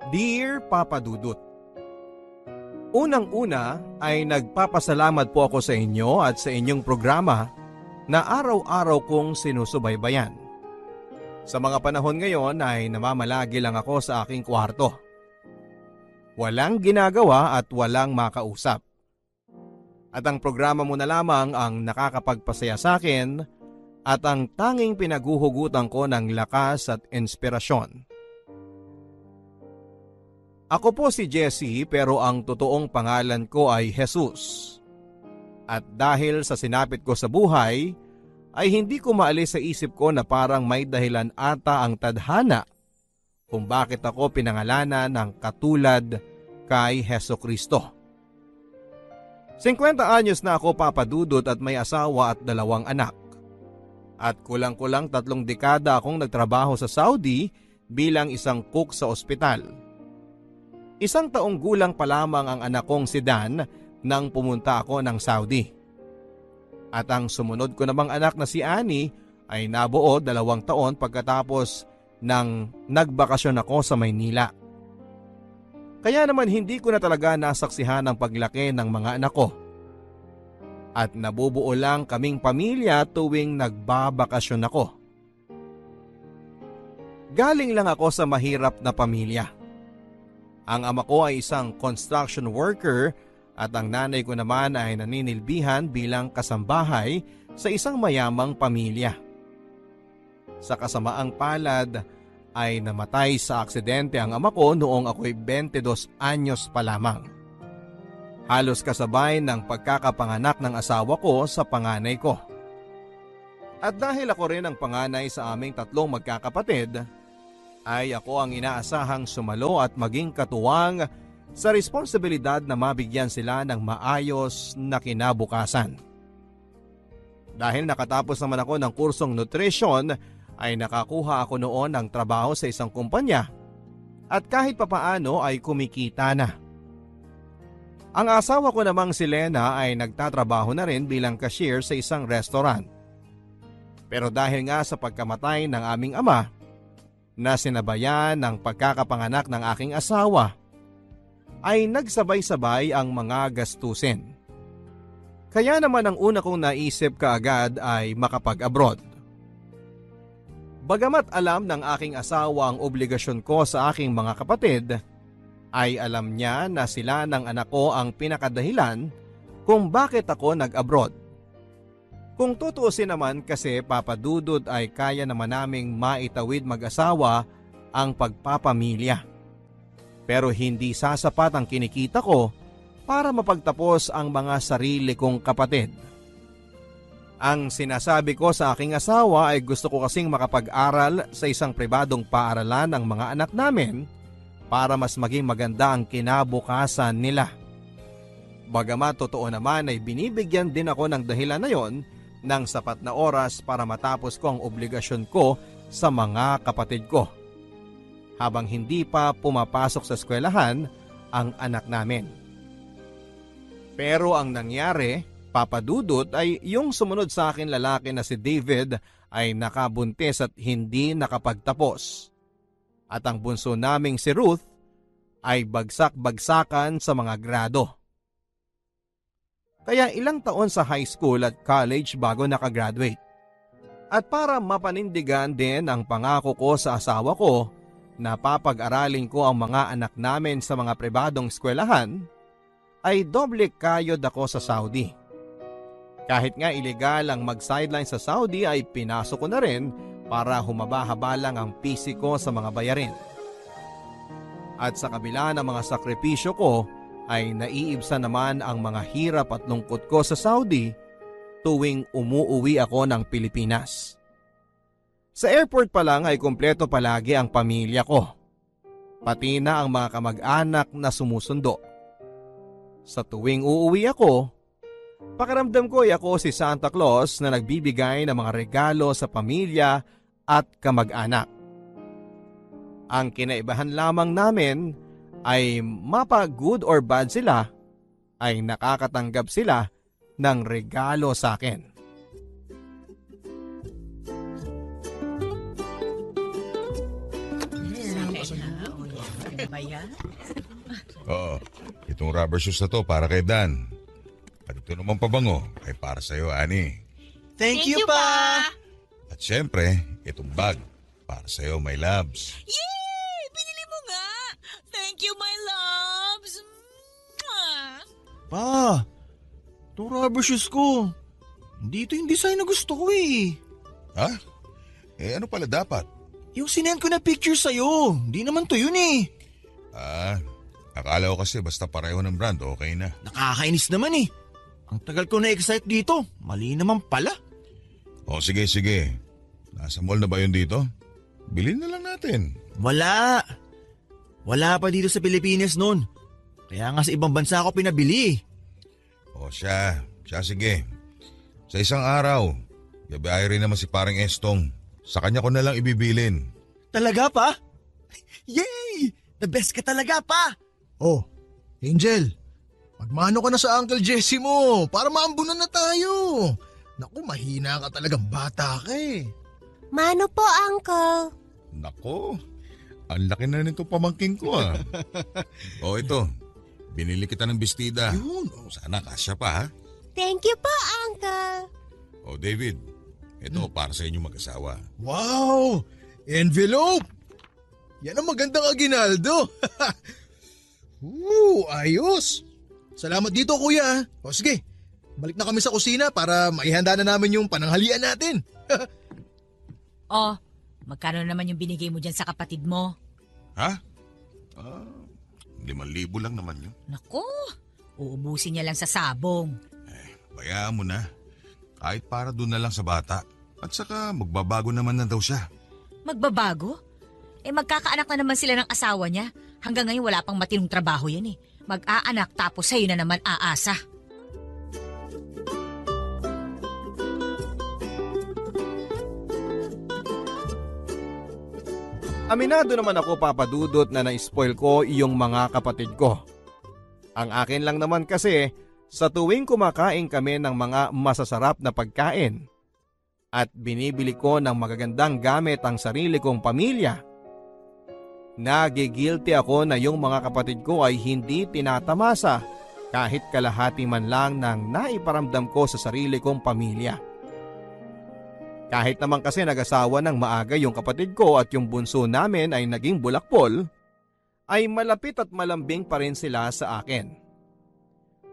Dear Papa Dudut, unang-una ay nagpapasalamat po ako sa inyo at sa inyong programa na araw-araw kong sinusubaybayan. Sa mga panahon ngayon ay namamalagi lang ako sa aking kwarto. Walang ginagawa at walang makausap. At ang programa mo na lamang ang nakakapagpasaya sa akin at ang tanging pinaguhugutan ko ng lakas at inspirasyon. Ako po si Jessie pero ang totoong pangalan ko ay Jesus. At dahil sa sinapit ko sa buhay, ay hindi ko maalis sa isip ko na parang may dahilan ata ang tadhana kung bakit ako pinangalanan ng katulad kay Hesukristo. 50 anyos na ako, Papa Dudut, at may asawa at 2 anak. At kulang-kulang 3 dekada akong nagtrabaho sa Saudi bilang isang cook sa ospital. 1 taong gulang pa lamang ang anak kong si Dan nang pumunta ako ng Saudi. At ang sumunod ko namang anak na si Annie ay nabuo 2 taon pagkatapos nang nagbakasyon ako sa Maynila. Kaya naman hindi ko na talaga nasaksihan ang paglaki ng mga anak ko. At nabubuo lang kaming pamilya tuwing nagbabakasyon ako. Galing lang ako sa mahirap na pamilya. Ang ama ko ay isang construction worker at ang nanay ko naman ay naninilbihan bilang kasambahay sa isang mayamang pamilya. Sa kasamaang palad ay namatay sa aksidente ang ama ko noong ako'y 22 anyos pa lamang. Halos kasabay ng pagkakapanganak ng asawa ko sa panganay ko. At dahil ako rin ang panganay sa aming 3 magkakapatid, ay ako ang inaasahang sumalo at maging katuwang sa responsibilidad na mabigyan sila ng maayos na kinabukasan. Dahil nakatapos naman ako ng kursong nutrition, ay nakakuha ako noon ng trabaho sa isang kumpanya at kahit papaano ay kumikita na. Ang asawa ko namang si Lena ay nagtatrabaho na rin bilang cashier sa isang restaurant. Pero dahil nga sa pagkamatay ng aming ama, na sinabayan ng pagkakapanganak ng aking asawa, ay nagsabay-sabay ang mga gastusin. Kaya naman ang una kong naisip kaagad ay makapag-abroad. Bagamat alam ng aking asawa ang obligasyon ko sa aking mga kapatid, ay alam niya na sila ng anak ko ang pinakadahilan kung bakit ako nag-abroad. Kung tutuusin naman kasi, Papa Dudut, ay kaya naman naming maitawid mag-asawa ang pagpapamilya. Pero hindi sasapat ang kinikita ko para mapagtapos ang mga sarili kong kapatid. Ang sinasabi ko sa aking asawa ay gusto ko kasing makapag-aral sa isang pribadong paaralan ng mga anak namin para mas maging maganda ang kinabukasan nila. Bagamat totoo naman ay binibigyan din ako ng dahilan na yon ng sapat na oras para matapos ko ang obligasyon ko sa mga kapatid ko, habang hindi pa pumapasok sa eskwelahan ang anak namin. Pero ang nangyari, Papa Dudut, ay yung sumunod sa akin lalaki na si David ay nakabuntis at hindi nakapagtapos. At ang bunso naming si Ruth ay bagsak-bagsakan sa mga grado. Kaya ilang taon sa high school at college bago nakagraduate. At para mapanindigan din ang pangako ko sa asawa ko na papag-aralin ko ang mga anak namin sa mga pribadong eskwelahan, ay doble kayod ako sa Saudi. Kahit nga ilegal ang mag-sideline sa Saudi ay pinasok ko na rin para humaba-haba lang ang pisiko sa mga bayarin. At sa kabila ng mga sakripisyo ko, ay naiibsan naman ang mga hirap at lungkot ko sa Saudi tuwing umuuwi ako ng Pilipinas. Sa airport pa lang ay kumpleto palagi ang pamilya ko, pati na ang mga kamag-anak na sumusundo. Sa tuwing uuwi ako, pakiramdam ko ay ako si Santa Claus na nagbibigay ng mga regalo sa pamilya at kamag-anak. Ang kinaibahan lamang namin ay mapa good or bad sila, ay nakakatanggap sila ng regalo sa akin. ba yan? Oo, itong rubber shoes na to para kay Dan. At ito naman pabango ay para sa'yo, Ani. Thank you pa! At syempre, itong bag para sa'yo, my loves. Yay! Binili mo nga! Thank you, my loves! Mwah! Pa, itong rubber shoes ko. Hindi ito yung design na gusto ko eh. Ha? Ano pala dapat? Yung sinend ko na picture sa'yo. Hindi naman to yun eh. Akala ko kasi basta pareho ng brand, okay na. Nakakainis naman eh. Ang tagal ko na-excite dito. Mali naman pala. O sige. Nasa mall na ba yun dito? Bilhin na lang natin. Wala. Wala pa dito sa Pilipinas noon. Kaya nga sa ibang bansa ako pinabili. O siya sige. Sa isang araw, gabiyahe rin naman si parang Estong. Sa kanya ko na lang ibibilin. Talaga pa? Yay! The best ka talaga pa! Oh, Angel, magmano ka na sa Uncle Jesse mo para maambunan na tayo. Naku, mahina ka talagang bata ka eh. Mano po, Uncle? Nako, ang laki na nito pamangking ko ah. O ito, binili kita ng bestida. Yun. Sana kasya pa ha. Thank you po, Uncle. O David, ito para sa inyong mag-asawa. Wow! Envelope! Yan ang magandang aginaldo. Ayos! Salamat dito, kuya. O sige, balik na kami sa kusina para maihanda na namin yung pananghalian natin. Oh, magkano naman yung binigay mo dyan sa kapatid mo? Ha? 5,000 lang naman yun. Naku, uubusin niya lang sa sabong. Bayaan mo na. Kahit para doon na lang sa bata. At saka magbabago naman na daw siya. Magbabago? Magkakaanak na naman sila ng asawa niya. Hanggang ngayon wala pang matinong trabaho yan eh. Mag-aanak tapos sa'yo na naman aasa. Aminado naman ako, Papa Dudut, na na-spoil ko yung mga kapatid ko. Ang akin lang naman kasi, sa tuwing kumakain kami ng mga masasarap na pagkain at binibili ko ng magagandang gamit ang sarili kong pamilya, nagigilty ako na yung mga kapatid ko ay hindi tinatamasa kahit kalahati man lang ng naiparamdam ko sa sarili kong pamilya. Kahit naman kasi nag-asawa ng maaga yung kapatid ko at yung bunso namin ay naging bulakpol, ay malapit at malambing pa rin sila sa akin.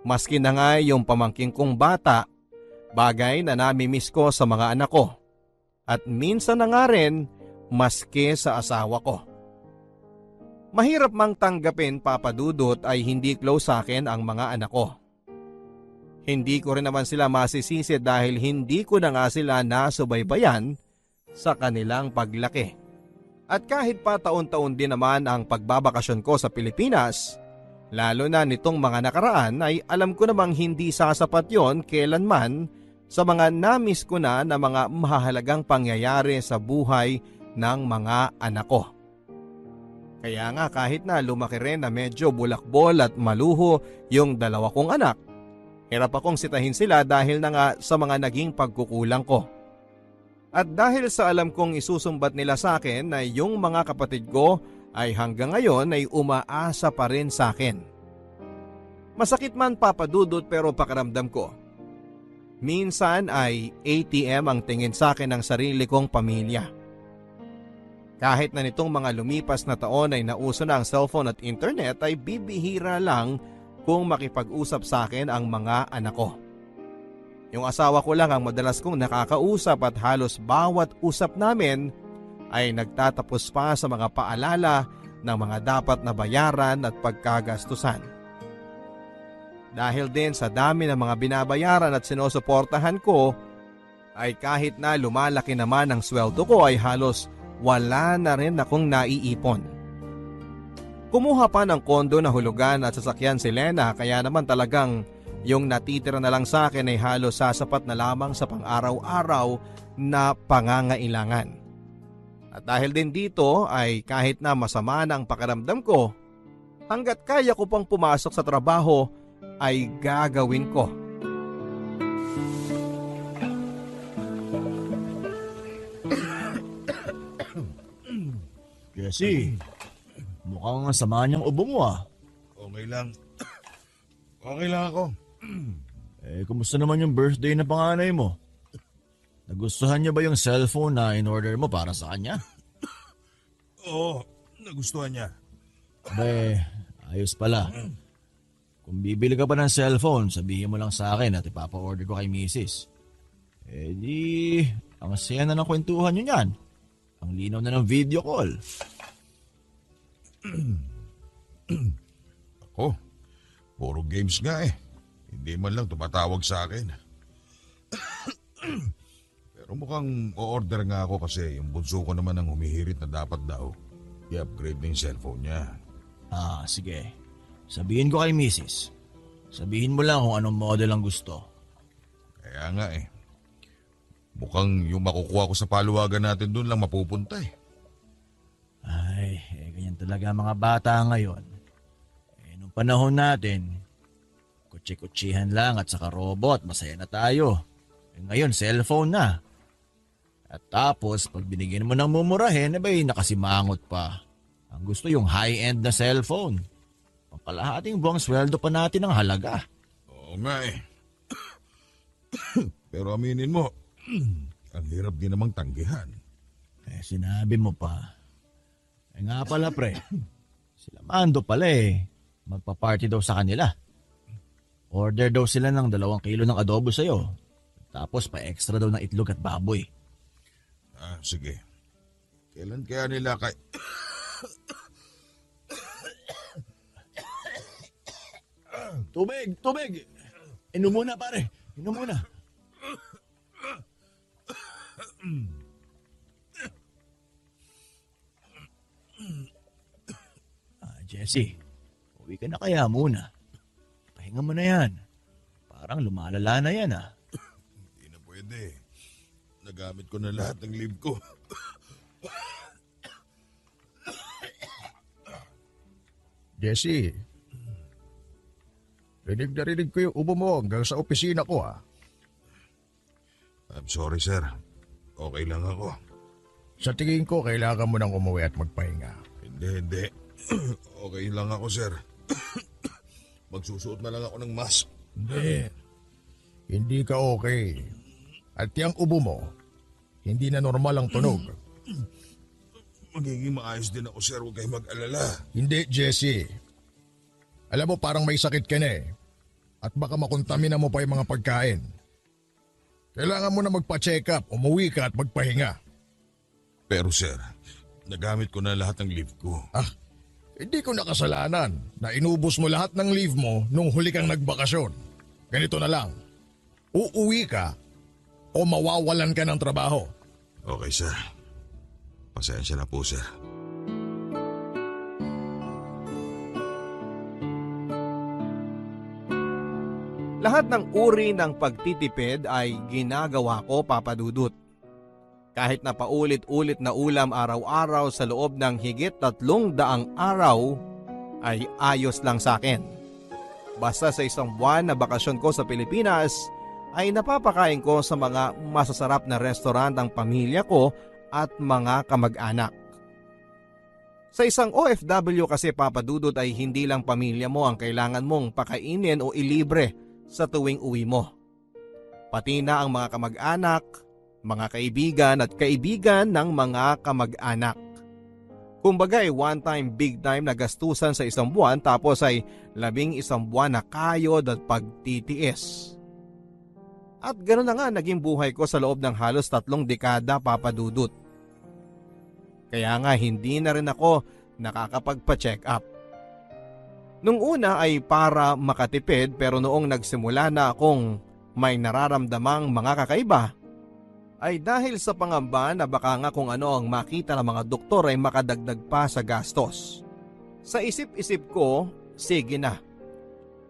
Maski na nga yung pamangking kong bata, bagay na namimiss ko sa mga anak ko. At minsan na nga rin, maski sa asawa ko. Mahirap mang tanggapin, Papa Dudut, ay hindi close sa akin ang mga anak ko. Hindi ko rin naman sila masisisi dahil hindi ko na nga sila nasubaybayan sa kanilang paglaki. At kahit pa taon-taon din naman ang pagbabakasyon ko sa Pilipinas, lalo na nitong mga nakaraan, ay alam ko namang hindi sasapat yon kailanman sa mga namiss ko na mga mahalagang pangyayari sa buhay ng mga anak ko. Kaya nga kahit na lumaki rin na medyo bulakbol at maluho yung dalawa kong anak, hirap akong sitahin sila dahil na nga sa mga naging pagkukulang ko. At dahil sa alam kong isusumbat nila sa akin na yung mga kapatid ko ay hanggang ngayon ay umaasa pa rin sa akin. Masakit man, Papa Dudut, pero pakiramdam ko, minsan ay ATM ang tingin sa akin ng sarili kong pamilya. Kahit na nitong mga lumipas na taon ay nauso na ang cellphone at internet, ay bibihira lang kung makipag-usap sa akin ang mga anak ko. Yung asawa ko lang ang madalas kong nakakausap at halos bawat usap namin ay nagtatapos pa sa mga paalala ng mga dapat na bayaran at pagkagastusan. Dahil din sa dami ng mga binabayaran at sinusuportahan ko, ay kahit na lumalaki naman ang sweldo ko ay halos wala na rin akong naiipon. Kumuha pa ng kondo na hulugan at sasakyan si Lena, kaya naman talagang yung natitira na lang sa akin ay halos sasapat na lamang sa pang-araw-araw na pangangailangan. At dahil din dito ay kahit na masama na ang pakiramdam ko, hanggat kaya ko pang pumasok sa trabaho ay gagawin ko. Jesse, Mukhang sama niyang ubo mo ah. Okay lang. Okay lang ako. Kumusta naman yung birthday na panganay mo? Nagustuhan niya ba yung cellphone na in-order mo para sa kanya? Oo, nagustuhan niya. Ayos pala. Kung bibili ka pa ng cellphone, sabihin mo lang sa akin at ipapa-order ko kay misis. Ang saya na ng kwentuhan nyo niyan. Ang linaw na ng video call. Ako, puro games nga eh. Hindi man lang tumatawag sa akin. Pero mukhang o-order nga ako kasi yung bunso ko naman ang humihirit na dapat daw i-upgrade na yung cellphone niya. Sige. Sabihin ko kay misis. Sabihin mo lang kung anong model ang gusto. Kaya nga eh. Mukhang yung makukuha ko sa paluwagan natin doon lang mapupunta eh. Ganyan talaga ang mga bata ngayon. Nung panahon natin, kutsi-kutsihan lang at saka robot, masaya na tayo. Ngayon, cellphone na. At tapos, pag binigyan mo ng mumurahin, nakasimangot pa. Ang gusto yung high-end na cellphone. Pangkalahating buwang sweldo pa natin ang halaga. Oo nga eh. Pero aminin mo, ang hirap din namang tanggihan. Sinabi mo pa. Nga pala pre, sila Mando pala magpa-party daw sa kanila. Order daw sila ng 2 kilo ng adobo sa'yo. Tapos pa-extra daw ng itlog at baboy. Sige. Kailan kaya nila kay... Tubig! Inom muna pare, inom muna. Jesse, uwi ka na kaya muna. Pahinga mo na yan. Parang lumalala na yan Hindi na pwede. Nagamit ko na lahat ng leave ko. Jesse, rinig ko yung ubo mo hanggang sa opisina ko I'm sorry sir. Okay lang ako. Sa tingin ko, kailangan mo nang umuwi at magpahinga. Hindi. Okay lang ako sir. Magsusuot na lang ako ng mask. Hindi ka okay. At yung ubo mo, hindi na normal ang tunog. Magiging maayos din ako sir, huwag kayong mag-alala. Hindi, Jesse. Alam mo, parang may sakit ka na at baka makontamina mo pa yung mga pagkain. Kailangan mo na magpa-check up, umuwi ka at magpahinga. Pero sir, nagamit ko na lahat ng leave ko. Hindi ko nakasalanan na inubos mo lahat ng leave mo nung huli kang nagbakasyon. Ganito na lang, uuwi ka o mawawalan ka ng trabaho. Okay sir. Pasensya na po sir. Lahat ng uri ng pagtitipid ay ginagawa ko, Papa Dudut. Kahit na paulit-ulit na ulam araw-araw sa loob ng higit 300 araw ay ayos lang sa akin. Basta sa 1 buwan na bakasyon ko sa Pilipinas ay napapakain ko sa mga masasarap na restaurant ang pamilya ko at mga kamag-anak. Sa isang OFW kasi, Papa Dudut, ay hindi lang pamilya mo ang kailangan mong pakainin o ilibre sa tuwing uwi mo. Pati na ang mga kamag-anak, mga kaibigan at kaibigan ng mga kamag-anak. Kumbaga ay one time big time na gastusan sa 1 buwan tapos ay 11 buwan na kayod at pagtitiis. At ganoon na nga naging buhay ko sa loob ng halos 3 dekada, Papa Dudut. Kaya nga hindi na rin ako nakakapagpa-check up. Nung una ay para makatipid pero noong nagsimula na akong may nararamdamang mga kakaiba, ay dahil sa pangamba na baka nga kung ano ang makita ng mga doktor ay makadagdag pa sa gastos. Sa isip-isip ko, sige na.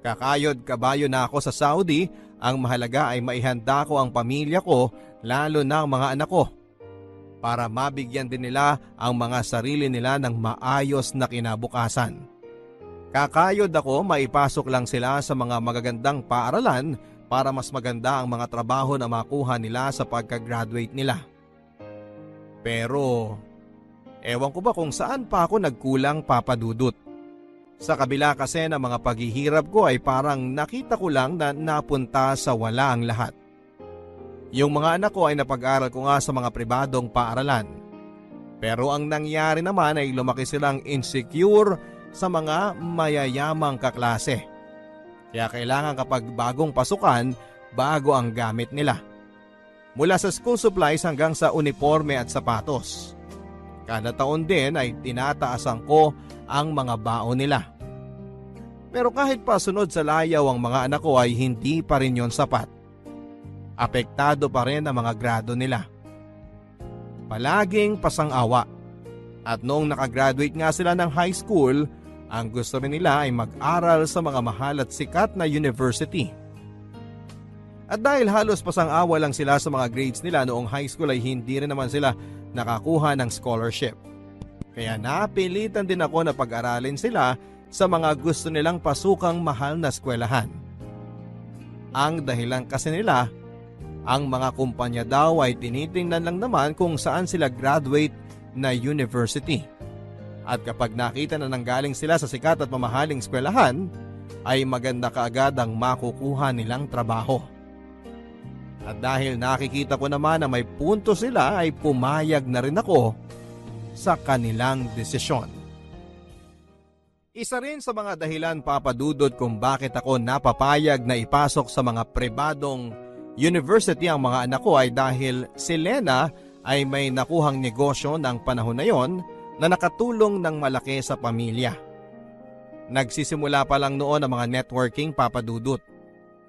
Kakayod kabayo na ako sa Saudi, ang mahalaga ay maihanda ko ang pamilya ko, lalo na ang mga anak ko, para mabigyan din nila ang mga sarili nila ng maayos na kinabukasan. Kakayod ako maipasok lang sila sa mga magagandang paaralan para mas maganda ang mga trabaho na makuha nila sa pagka-graduate nila. Pero Ewan ko ba kung saan pa ako nagkulang, Papa Dudut. Sa kabila kasi ng mga paghihirap ko ay parang nakita ko lang na napunta sa wala ang lahat. Yung mga anak ko ay napag-aral ko nga sa mga pribadong paaralan. Pero ang nangyari naman ay lumaki silang insecure sa mga mayayamang kaklase. Kaya kailangan kapag bagong pasukan, bago ang gamit nila. Mula sa school supplies hanggang sa uniforme at sapatos. Kada taon din ay tinataasan ko ang mga baon nila. Pero kahit pa sunod sa layaw ang mga anak ko ay hindi pa rin yon sapat. Apektado pa rin ang mga grado nila. Palaging pasang-awa. At noong nakagraduate nga sila ng high school, ang gusto rin nila ay mag-aral sa mga mahal at sikat na university. At dahil halos pasang-awa lang sila sa mga grades nila noong high school ay hindi rin naman sila nakakuha ng scholarship. Kaya napilitan din ako na pag-aralin sila sa mga gusto nilang pasukang mahal na eskwelahan. Ang dahilan kasi nila, ang mga kumpanya daw ay tinitingnan lang naman kung saan sila graduate na university. At kapag nakita na nanggaling sila sa sikat at mamahaling eskwelahan, ay maganda kaagad ang makukuha nilang trabaho. At dahil nakikita ko naman na may punto sila ay pumayag na rin ako sa kanilang desisyon. Isa rin sa mga dahilan, Papa Dudut, kung bakit ako napapayag na ipasok sa mga pribadong university ang mga anak ko ay dahil si Lena ay may nakuhang negosyo ng panahon na yon na nakatulong ng malaki sa pamilya. Nagsisimula pa lang noon ang mga networking, Papa Dudut,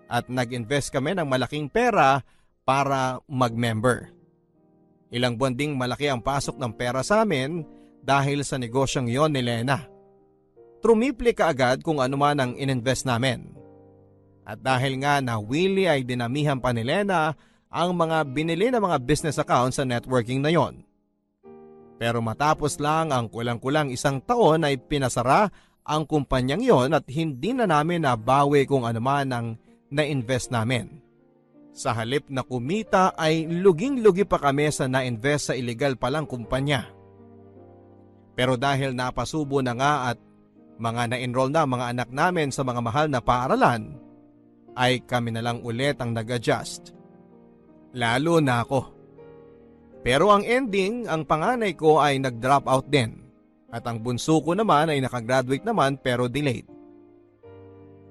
at nag-invest kami ng malaking pera para mag-member. Ilang buwan ding malaki ang pasok ng pera sa amin dahil sa negosyong yon ni Lena. Trumiple kaagad kung ano man ang ininvest namin. At dahil nga na Willie ay dinamihan pa ni Lena ang mga binili na mga business accounts sa networking na yon. Pero matapos lang ang kulang-kulang isang taon ay pinasara ang kumpanyang yon at hindi na namin nabawi kung ano man ang na-invest namin. Sa halip na kumita ay luging-lugi pa kami sa na-invest sa illegal palang kumpanya. Pero dahil napasubo na nga at mga na-enroll na mga anak namin sa mga mahal na paaralan, ay kami na lang ulit ang nag-adjust. Lalo na ako. Pero ang ending, ang panganay ko ay nag-drop out din. At ang bunso ko naman ay nakagraduate naman pero delayed.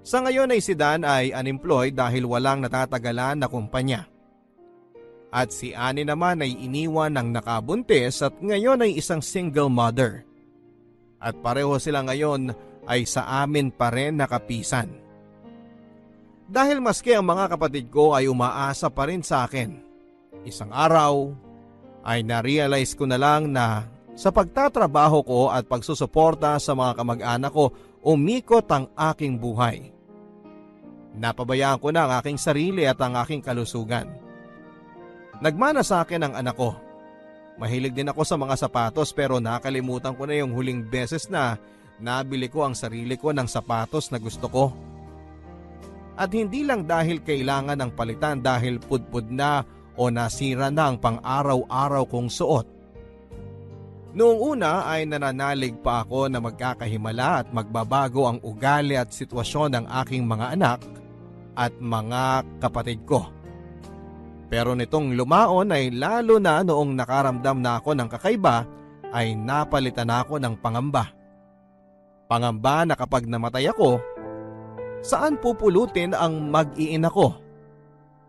Sa ngayon ay si Dan ay unemployed dahil walang natatagalan na kumpanya. At si Annie naman ay iniwan ng nakabuntis at ngayon ay isang single mother. At pareho sila ngayon ay sa amin pa rin nakapisan. Dahil maski ang mga kapatid ko ay umaasa pa rin sa akin. Isang araw ay na-realize ko na lang na sa pagtatrabaho ko at pagsusuporta sa mga kamag-anak ko, umikot ang aking buhay. Napabayaan ko na ang aking sarili at ang aking kalusugan. Nagmana sa akin ang anak ko. Mahilig din ako sa mga sapatos pero nakalimutan ko na yung huling beses na nabili ko ang sarili ko ng sapatos na gusto ko. At hindi lang dahil kailangan ng palitan dahil pudpud na o nasira na ang pang-araw-araw kong suot. Noong una ay nananalig pa ako na magkakahimala at magbabago ang ugali at sitwasyon ng aking mga anak at mga kapatid ko. Pero nitong lumaon ay lalo na noong nakaramdam na ako ng kakaiba ay napalitan ako ng pangamba. Pangamba na kapag namatay ako, saan pupulutin ang mag-iina ko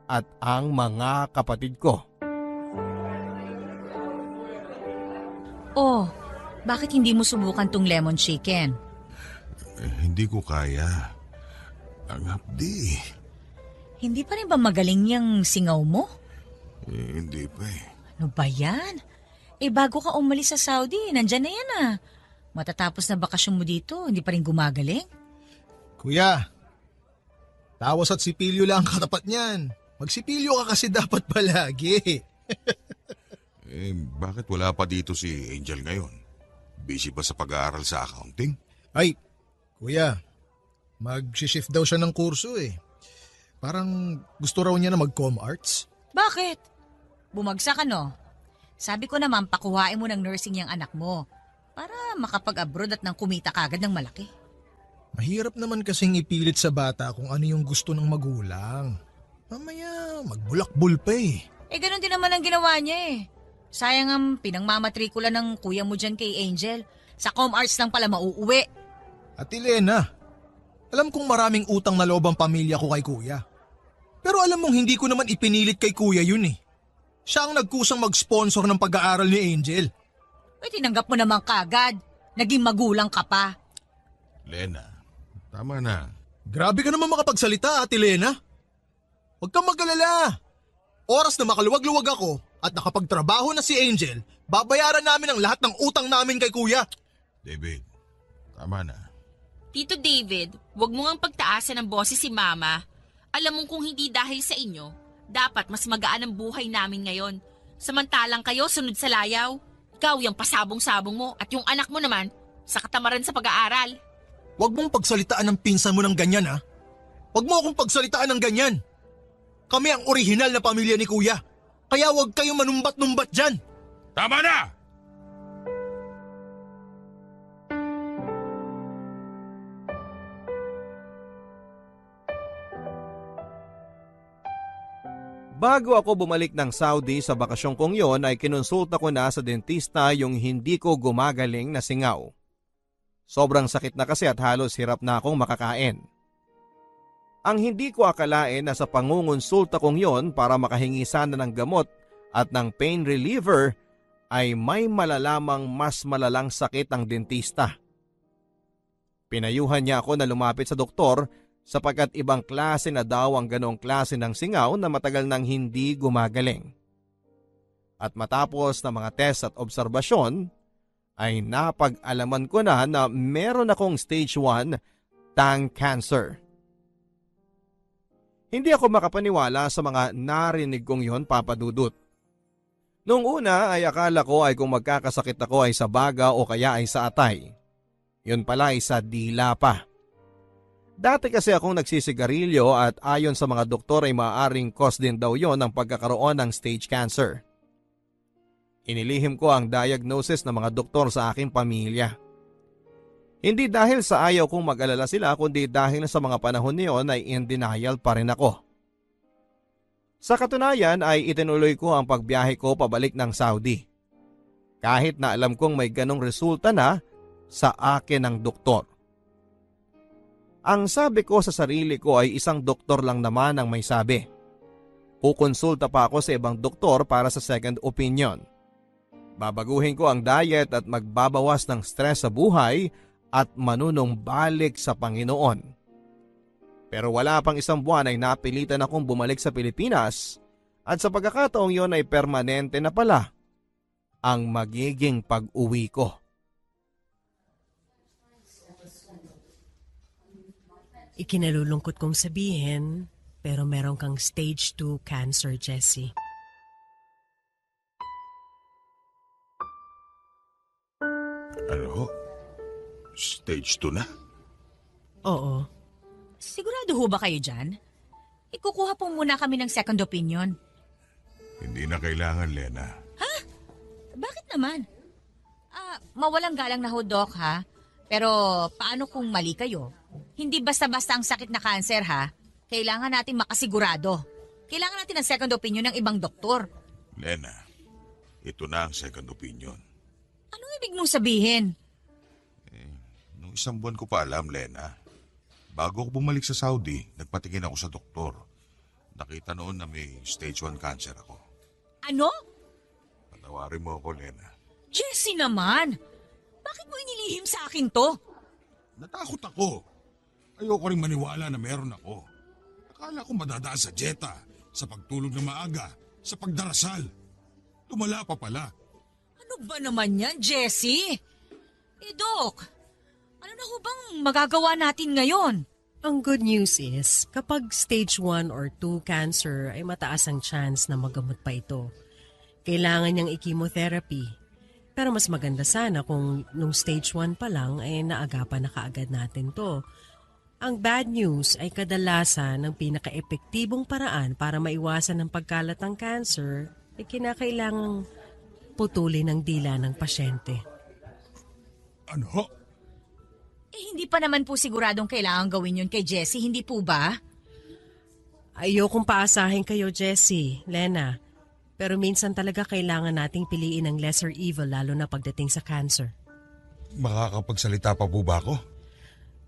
at ang mga kapatid ko? Oh, bakit hindi mo subukan tong lemon chicken? Hindi ko kaya. Ang hapdi. Hindi pa rin ba magaling yung singaw mo? Hindi pa eh. Ano ba yan? Bago ka umalis sa Saudi, nandyan na yan ah. Matatapos na bakasyon mo dito, hindi pa rin gumagaling? Kuya, tawas at sipilyo lang ang katapat niyan. Magsipilyo ka kasi dapat palagi. Bakit wala pa dito si Angel ngayon? Busy ba sa pag-aaral sa accounting? Ay, kuya, mag-shift daw siya ng kurso eh. Parang gusto raw niya na mag-com arts. Bakit? Bumagsak ano? Sabi ko naman pakuhain mo ng nursing yung anak mo para makapag-abroad at nang kumita kagad ng malaki. Mahirap naman kasing ipilit sa bata kung ano yung gusto ng magulang. Mamaya magbulakbol pa eh. Ganun din naman ang ginawa niya eh. Sayang ang pinangmamatrikula ng kuya mo dyan kay Angel. Sa ComArts lang pala mauuwi. Ate Lena, alam kong maraming utang na loob ang pamilya ko kay kuya. Pero alam mong hindi ko naman ipinilit kay kuya yun eh. Siya ang nagkusang mag-sponsor ng pag-aaral ni Angel. Tinanggap mo naman kagad. Naging magulang ka pa. Lena, tama na. Grabe ka naman makapagsalita, Ate Lena. Huwag kang mag-alala. Oras na makaluwag-luwag ako at nakapagtrabaho na si Angel, babayaran namin ang lahat ng utang namin kay kuya. David, tama na. Tito David, wag mo ngang pagtaasan ng boses si Mama. Alam mong kung hindi dahil sa inyo, dapat mas magaan ang buhay namin ngayon. Samantalang kayo sunod sa layaw. Ikaw yung pasabong-sabong mo at yung anak mo naman sa katamaran sa pag-aaral. Huwag mong pagsalitaan ng pinsan mo ng ganyan ha. Huwag mo akong pagsalitaan ng ganyan. Kami ang orihinal na pamilya ni kuya. Kaya huwag kayong manumbat-numbat dyan. Tama na! Bago ako bumalik ng Saudi sa bakasyon kong yon ay kinonsulta ko na sa dentista yung hindi ko gumagaling na singaw. Sobrang sakit na kasi at halos hirap na akong makakain. Ang hindi ko akalain na sa pangungonsulta kong yon para makahingi sana ng gamot at ng pain reliever ay may malalamang mas malalang sakit ang dentista. Pinayuhan niya ako na lumapit sa doktor sapagkat ibang klase na daw ang ganong klase ng singaw na matagal nang hindi gumagaling. At matapos na mga test at obserbasyon, ay napag-alaman ko na meron akong stage 1 tongue cancer. Hindi ako makapaniwala sa mga narinig kong yon, Papa Dudut. Noong una ay akala ko ay kung magkakasakit ako ay sa baga o kaya ay sa atay. Yun pala ay sa dila pa. Dati kasi akong nagsisigarilyo at ayon sa mga doktor ay maaaring cause din daw yon ng pagkakaroon ng stage cancer. Inilihim ko ang diagnosis ng mga doktor sa aking pamilya. Hindi dahil sa ayaw kong mag-alala sila kundi dahil sa mga panahon niyon ay in denial pa rin ako. Sa katunayan ay itinuloy ko ang pagbiyahe ko pabalik ng Saudi. Kahit na alam kong may ganong resulta na sa akin ng doktor. Ang sabi ko sa sarili ko ay isang doktor lang naman ang may sabi. Kukonsulta pa ako sa ibang doktor para sa second opinion. Babaguhin ko ang diet at magbabawas ng stress sa buhay at manunumbalik sa Panginoon. Pero wala pang isang buwan ay napilitan akong bumalik sa Pilipinas at sa pagkakataong yon ay permanente na pala ang magiging pag-uwi ko. Ikinalulungkot kong sabihin, pero meron kang stage 2 cancer, Jessie. Ano? Stage 2 na? Oo. Sigurado ho ba kayo dyan? Ikukuha po muna kami ng second opinion. Hindi na kailangan, Lena. Bakit naman? Mawalang galang na ho, Doc, ha? Pero paano kung mali kayo? Hindi basta-basta ang sakit na cancer, ha? Kailangan natin makasigurado. Kailangan natin ng second opinion ng ibang doktor. Lena, ito na ang second opinion. Anong ibig mong sabihin? Nung isang buwan ko pa alam, Lena. Bago ako bumalik sa Saudi, nagpatingin ako sa doktor. Nakita noon na may stage 1 cancer ako. Ano? Patawarin mo ako, Lena. Jessie naman! Bakit mo inilihim sa akin to? Natakot ako. Ayoko rin maniwala na meron ako. Akala ko madadaan sa dieta, sa pagtulog na maaga, sa pagdarasal. Tumala pa pala. Ano ba naman yan, Jessie? Doc, ano na ho bang magagawa natin ngayon? Ang good news is, kapag stage 1 or 2 cancer ay mataas ang chance na magamot pa ito. Kailangan niyang i-chemotherapy. Pero mas maganda sana kung nung stage 1 pa lang ay naagapan na kaagad natin to. Ang bad news ay kadalasan ng pinaka-epektibong paraan para maiwasan ang pagkalat ng cancer ay kinakailangang putulin ang dila ng pasyente. Ano ho? Hindi pa naman po siguradong kailangan gawin yun kay Jessie, hindi po ba? Ayokong paasahin kayo, Jessie, Lena. Pero minsan talaga kailangan nating piliin ang lesser evil lalo na pagdating sa cancer. Makakapagsalita pa po ba ako?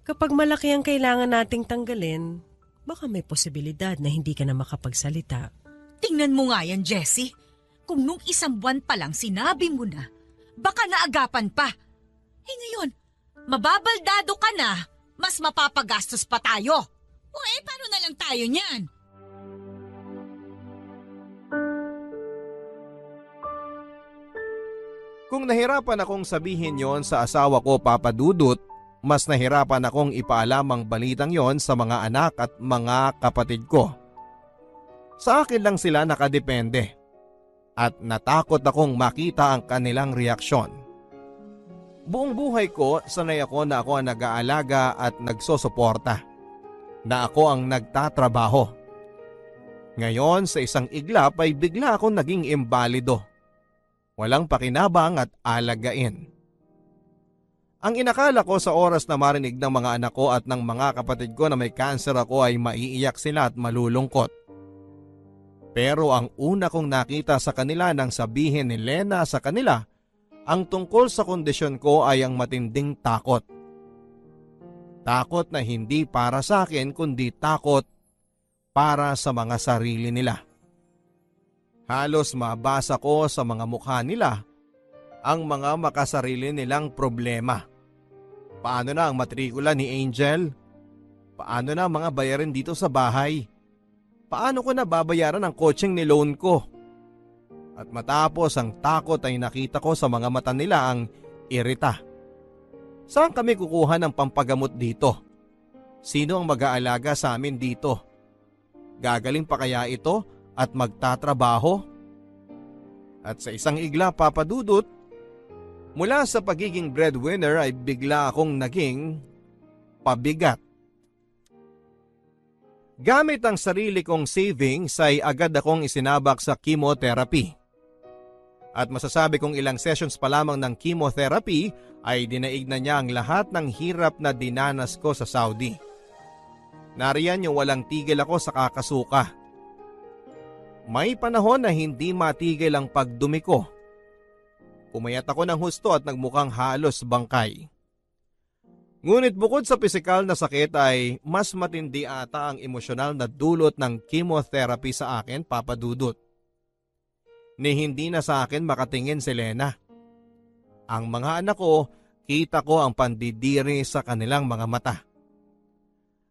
Kapag malaki ang kailangan nating tanggalin, baka may posibilidad na hindi ka na makapagsalita. Tingnan mo nga yan, Jessie. Kung nung 1 buwan pa lang sinabi mo na, baka naagapan pa. Ngayon, mababaldado ka na, mas mapapagastos pa tayo. O paano na lang tayo niyan? Kung nahirapan akong sabihin yon sa asawa ko, Papa Dudut, mas nahirapan akong ipaalam ang balitang yon sa mga anak at mga kapatid ko. Sa akin lang sila nakadepende at natakot akong makita ang kanilang reaksyon. Buong buhay ko, sanay ako na ako ang nag-aalaga at nagsosuporta, na ako ang nagtatrabaho. Ngayon sa isang iglap ay bigla akong naging imbalido. Walang pakinabang at alagain. Ang inakala ko sa oras na marinig ng mga anak ko at ng mga kapatid ko na may cancer ako ay maiiyak sila at malulungkot. Pero ang una kong nakita sa kanila nang sabihin ni Lena sa kanila ang tungkol sa kondisyon ko ay ang matinding takot. Takot na hindi para sa akin kundi takot para sa mga sarili nila. Halos mabasa ko sa mga mukha nila ang mga makasarili nilang problema. Paano na ang matrikula ni Angel? Paano na ang mga bayarin dito sa bahay? Paano ko na babayaran ang coaching ni loan ko? At matapos ang takot ay nakita ko sa mga mata nila ang irita. Saan kami kukuha ng pampagamot dito? Sino ang mag-aalaga sa amin dito? Gagaling pa kaya ito at magtatrabaho? At sa isang igla, Papa Dudut, mula sa pagiging breadwinner ay bigla akong naging pabigat. Gamit ang sarili kong savings ay agad akong isinabak sa chemotherapy. At masasabi kong ilang sessions pa lamang ng chemotherapy ay dinaig na niya ang lahat ng hirap na dinanas ko sa Saudi. Nariyan yung walang tigil ako sa kakasuka. May panahon na hindi matigil ang pagdumi ko. Pumayat ako ng husto at nagmukhang halos bangkay. Ngunit bukod sa pisikal na sakit ay mas matindi ata ang emosyonal na dulot ng chemotherapy sa akin, Papa Dudut. Ni hindi na sa akin makatingin si Lena. Ang mga anak ko, kita ko ang pandidiri sa kanilang mga mata.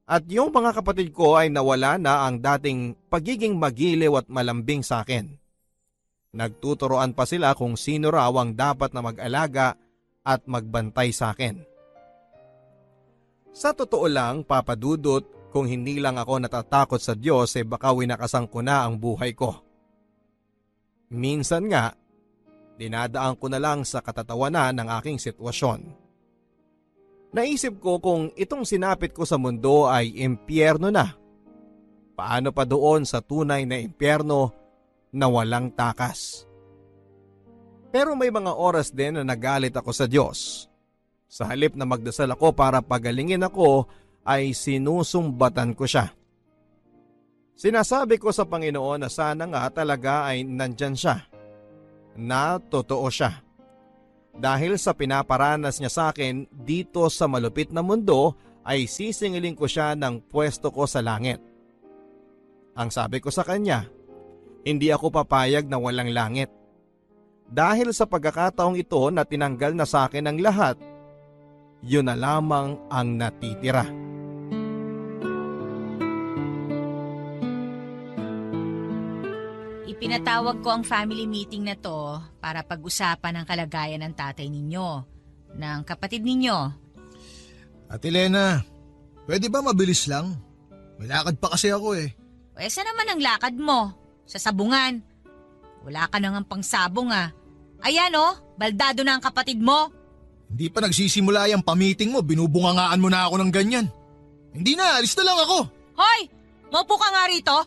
At yung mga kapatid ko ay nawala na ang dating pagiging magiliw at malambing sa akin. Nagtuturoan pa sila kung sino raw ang dapat na mag-alaga at magbantay sa akin. Sa totoo lang, Papa Dudut, kung hindi lang ako natatakot sa Diyos baka winakasan ko na ang buhay ko. Minsan nga, dinadaan ko na lang sa katatawanan ng aking sitwasyon. Naisip ko kung itong sinapit ko sa mundo ay impyerno na. Paano pa doon sa tunay na impyerno na walang takas? Pero may mga oras din na nagalit ako sa Diyos. Sa halip na magdasal ako para pagalingin ako ay sinusumbatan ko siya. Sinasabi ko sa Panginoon na sana nga talaga ay nandyan siya. Na totoo siya. Dahil sa pinaparanas niya sa akin dito sa malupit na mundo ay sisingilin ko siya ng pwesto ko sa langit. Ang sabi ko sa kanya, hindi ako papayag na walang langit. Dahil sa pagkakataong ito na tinanggal na sa akin ang lahat, yun na lamang ang natitira. Ipinatawag ko ang family meeting na to para pag-usapan ang kalagayan ng tatay ninyo, ng kapatid ninyo. Ate Lena, pwede ba mabilis lang? May lakad pa kasi ako eh. Saan naman ang lakad mo? Sa sabungan. Wala ka nang pangsabong ah. Ayan baldado na ang kapatid mo. Hindi pa nagsisimula yung pamiting mo, binubungangaan mo na ako ng ganyan. Hindi na, alis na lang ako. Hoy! Maupo ka nga rito.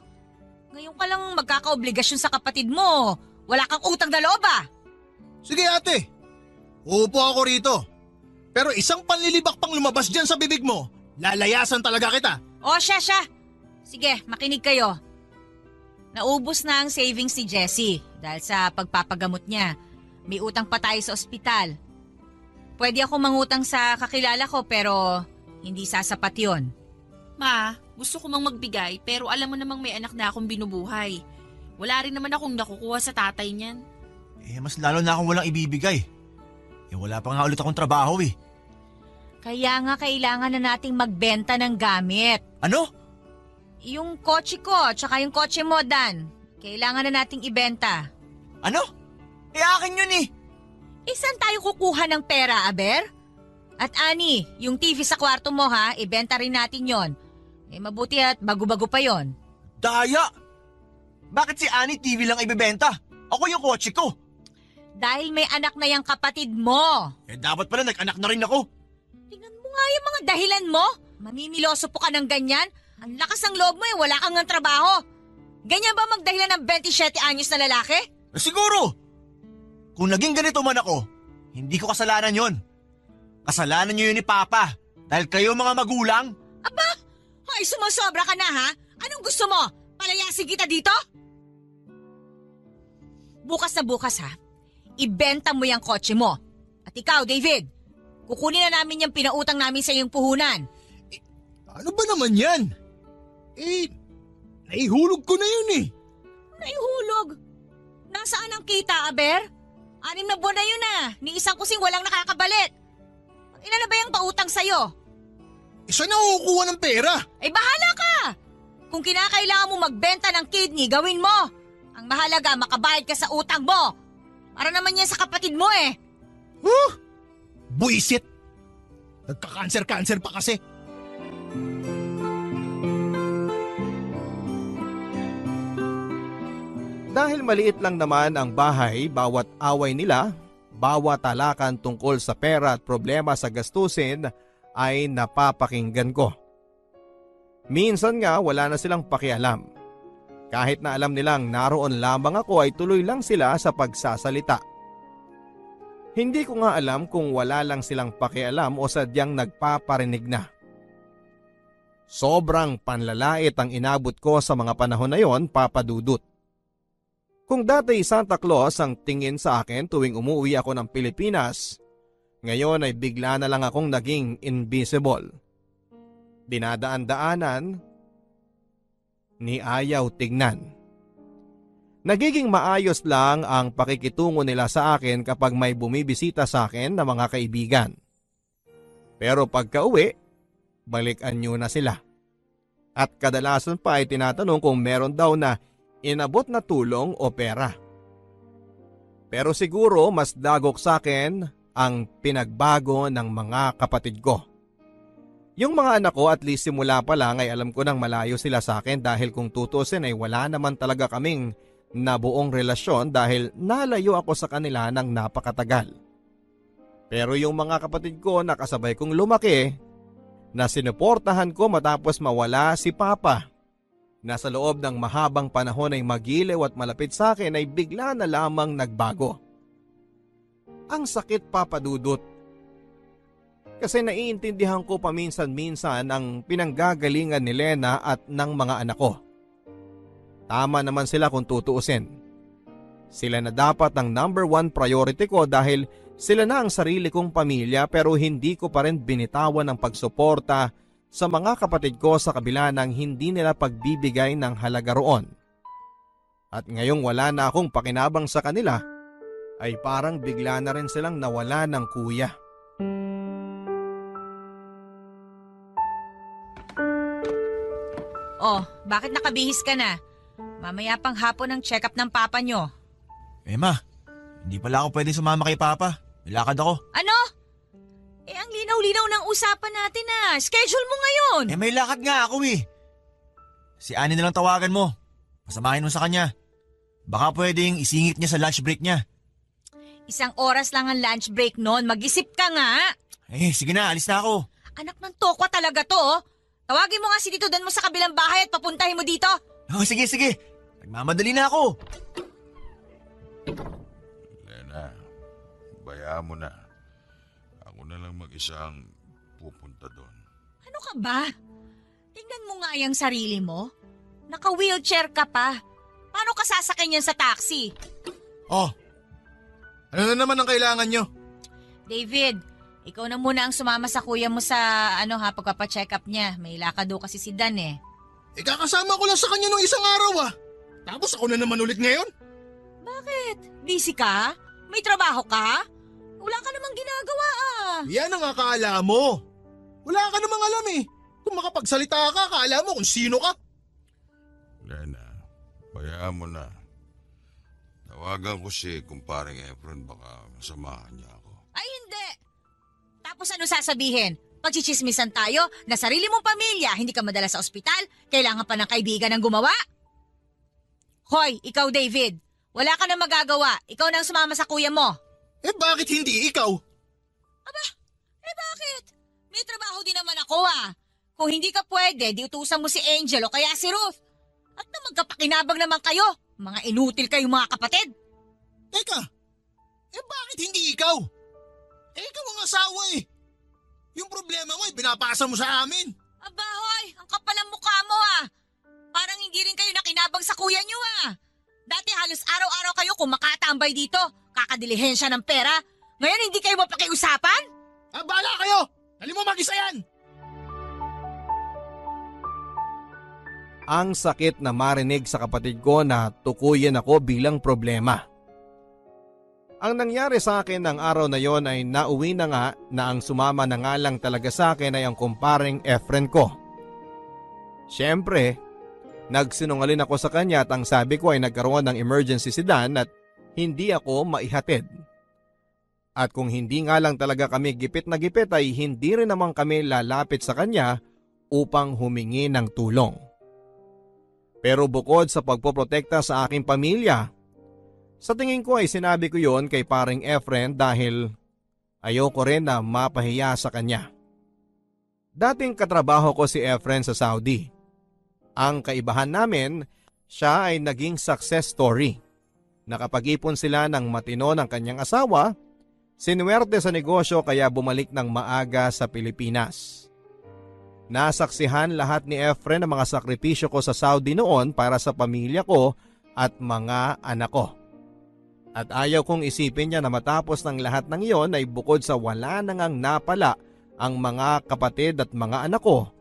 Ngayon ka lang magkakaobligasyon sa kapatid mo. Wala kang utang na loob ah. Sige ate, uupo ako rito. Pero isang panlilibak pang lumabas dyan sa bibig mo, lalayasan talaga kita. O siya. Sige, makinig kayo. Naubos na ang savings ni Jessie dahil sa pagpapagamot niya. May utang pa tayo sa ospital. Pwede ako mangutang sa kakilala ko pero hindi sasapat yon. Ma, gusto ko mang magbigay pero alam mo namang may anak na akong binubuhay. Wala rin naman akong nakukuha sa tatay niyan. Mas lalo na akong walang ibibigay. Wala pa nga ulit akong trabaho eh. Kaya nga kailangan na nating magbenta ng gamit. Ano? Yung kotse ko, tsaka yung kotse mo, Dan. Kailangan na nating ibenta. Ano? Akin yun eh. Saan tayo kukuha ng pera, Aber? At Ani, yung TV sa kwarto mo ha, ibenta rin natin yon. Mabuti at bago-bago pa yon. Daya! Bakit si Annie TV lang ibebenta? Ako yung kotse ko. Dahil may anak na yung kapatid mo. Dapat pala nag-anak na rin ako. Tingnan mo nga yung mga dahilan mo. Mamimiloso po ka ng ganyan. Ang lakas ng loob mo wala kang ng trabaho. Ganyan ba magdahilan ng 27 anyos na lalaki? Siguro! Kung naging ganito man ako, hindi ko kasalanan yon. Kasalanan niyo yun ni Papa. Dahil kayo mga magulang. Aba! Ay, sumasobra ka na ha? Anong gusto mo? Palayasin kita dito? Bukas na bukas ha, ibenta mo yung kotse mo. At ikaw, David, kukunin na namin yung pinautang namin sa iyong puhunan. Ano ba naman yan? Naihulog ko na yun eh. Naihulog? Nasaan ang kita, Aber? 6 na buwan na yun ni isang kusing walang nakakabalit. Ilan na ba yung pautang sa'yo? Saan na kukuha ng pera? Bahala ka! Kung kinakailangan mo magbenta ng kidney, gawin mo. Ang mahalaga, makabayad ka sa utang mo. Para naman yan sa kapatid mo eh. Buisit! Nagka-cancer pa kasi. Dahil maliit lang naman ang bahay, bawat away nila, bawat talakan tungkol sa pera at problema sa gastusin ay napapakinggan ko. Minsan nga wala na silang pakialam. Kahit na alam nilang naroon lamang ako ay tuloy lang sila sa pagsasalita. Hindi ko nga alam kung wala lang silang pakialam o sadyang nagpaparinig na. Sobrang panlalait ang inabot ko sa mga panahon na yon, Papa Dudut. Kung dati Santa Claus ang tingin sa akin tuwing umuwi ako ng Pilipinas, ngayon ay bigla na lang akong naging invisible. Dinadaan-daanan ni ayaw tignan. Nagiging maayos lang ang pakikitungo nila sa akin kapag may bumibisita sa akin na mga kaibigan. Pero pagka-uwi, balikan nyo na sila. At kadalasan pa ay tinatanong kung meron daw na inabot na tulong o pera. Pero siguro mas dagok sa akin ang pinagbago ng mga kapatid ko. Yung mga anak ko at least simula pa lang ay alam ko nang malayo sila sa akin dahil kung tutusin ay wala naman talaga kaming nabuong relasyon dahil nalayo ako sa kanila ng napakatagal. Pero yung mga kapatid ko na kasabay kong lumaki, na sinuportahan ko matapos mawala si Papa, na sa loob ng mahabang panahon ay magiliw at malapit sa akin ay bigla na lamang nagbago. Ang sakit, Papa Dudut. Kasi naiintindihan ko paminsan-minsan ang pinanggagalingan ni Lena at ng mga anak ko. Tama naman sila kung tutuusin. Sila na dapat ang number 1 priority ko dahil sila na ang sarili kong pamilya pero hindi ko pa rin binitawan ang pagsuporta sa mga kapatid ko sa kabila ng hindi nila pagbibigay ng halaga roon. At ngayong wala na akong pakinabang sa kanila, ay parang bigla na rin silang nawala ng kuya. Oh, bakit nakabihis ka na? Mamaya pang hapon ang check-up ng papa nyo. Ma, hindi pala ako pwedeng sumama kay Papa. Nilakad ako. Ano? Ang linaw-linaw ng usapan natin Schedule mo ngayon. May lakad nga ako eh. Si Annie na lang tawagan mo. Pasamahin mo sa kanya. Baka pwedeng isingit niya sa lunch break niya. 1 oras lang ang lunch break noon. Mag-isip ka nga. Sige na, alis na ako. Anak ng tokwa talaga to. Tawagin mo nga si Tito Dan mo sa kabilang bahay at papuntahin mo dito. Sige. Nagmamadali na ako. Lena, bayaan mo na. Ako na lang mag-isang pupunta doon. Ano ka ba? Tingnan mo nga yung sarili mo. Naka-wheelchair ka pa. Paano ka sasakyan yan sa taxi? Oh, ano na naman ang kailangan nyo? David, ikaw na muna ang sumama sa kuya mo sa pagpapacheck up niya. May lakad daw kasi si Dan eh. Kakasama ko lang sa kanya nung isang araw Tapos ako na naman ulit ngayon? Bakit? Busy ka? May trabaho ka? Wala ka namang ginagawa Yan ang akala mo. Wala ka namang alam Kung makapagsalita ka, akala mo kung sino ka. Lena, bayaan mo na. Tawagan ko si kumparing Efren, baka masamahan niya ako. Ay hindi! Tapos ano sasabihin? Pagchichismisan tayo na sarili mong pamilya, hindi ka madala sa ospital, kailangan pa ng kaibigan ang gumawa? Hoy, ikaw David, wala ka na magagawa. Ikaw na ang sumama sa kuya mo. Bakit hindi ikaw? Bakit? May trabaho din naman ako Kung hindi ka pwede, di utusan mo si Angel o kaya si Ruth. At na magkapakinabang naman kayo. Mga inutil kayong mga kapatid. Teka, bakit hindi ikaw? Ikaw ang asawa Yung problema mo binapasa mo sa amin. Aba hoy, ang kapal ang mukha mo Parang hindi rin kayo nakinabang sa kuya niyo Dati halos araw-araw kayo kumakatambay dito. Kakadilihensya ng pera. Ngayon hindi kayo mapakiusapan? Bahala kayo! Dali mo mag-isa yan! Ang sakit na marinig sa kapatid ko na tukuyin ako bilang problema. Ang nangyari sa akin ng araw na yon ay nauwi na nga na ang sumama na nga lang talaga sa akin ay ang kumparing Efren ko. Siyempre, nagsinungaling ako sa kanya at ang sabi ko ay nagkaroon ng emergency si Dan at hindi ako maihatid. At kung hindi nga lang talaga kami gipit na gipit ay hindi rin naman kami lalapit sa kanya upang humingi ng tulong. Pero bukod sa pagpoprotekta sa aking pamilya, sa tingin ko ay sinabi ko yon kay paring Efren dahil ayoko rin na mapahiya sa kanya. Dating katrabaho ko si Efren sa Saudi. Ang kaibahan namin, siya ay naging success story. Nakapag-ipon sila ng matino ng kanyang asawa, sinuwerte sa negosyo kaya bumalik ng maaga sa Pilipinas. Nasaksihan lahat ni Efren ang mga sakripisyo ko sa Saudi noon para sa pamilya ko at mga anak ko. At ayaw kong isipin niya na matapos ng lahat ng iyon ay bukod sa wala na ngang napala ang mga kapatid at mga anak ko,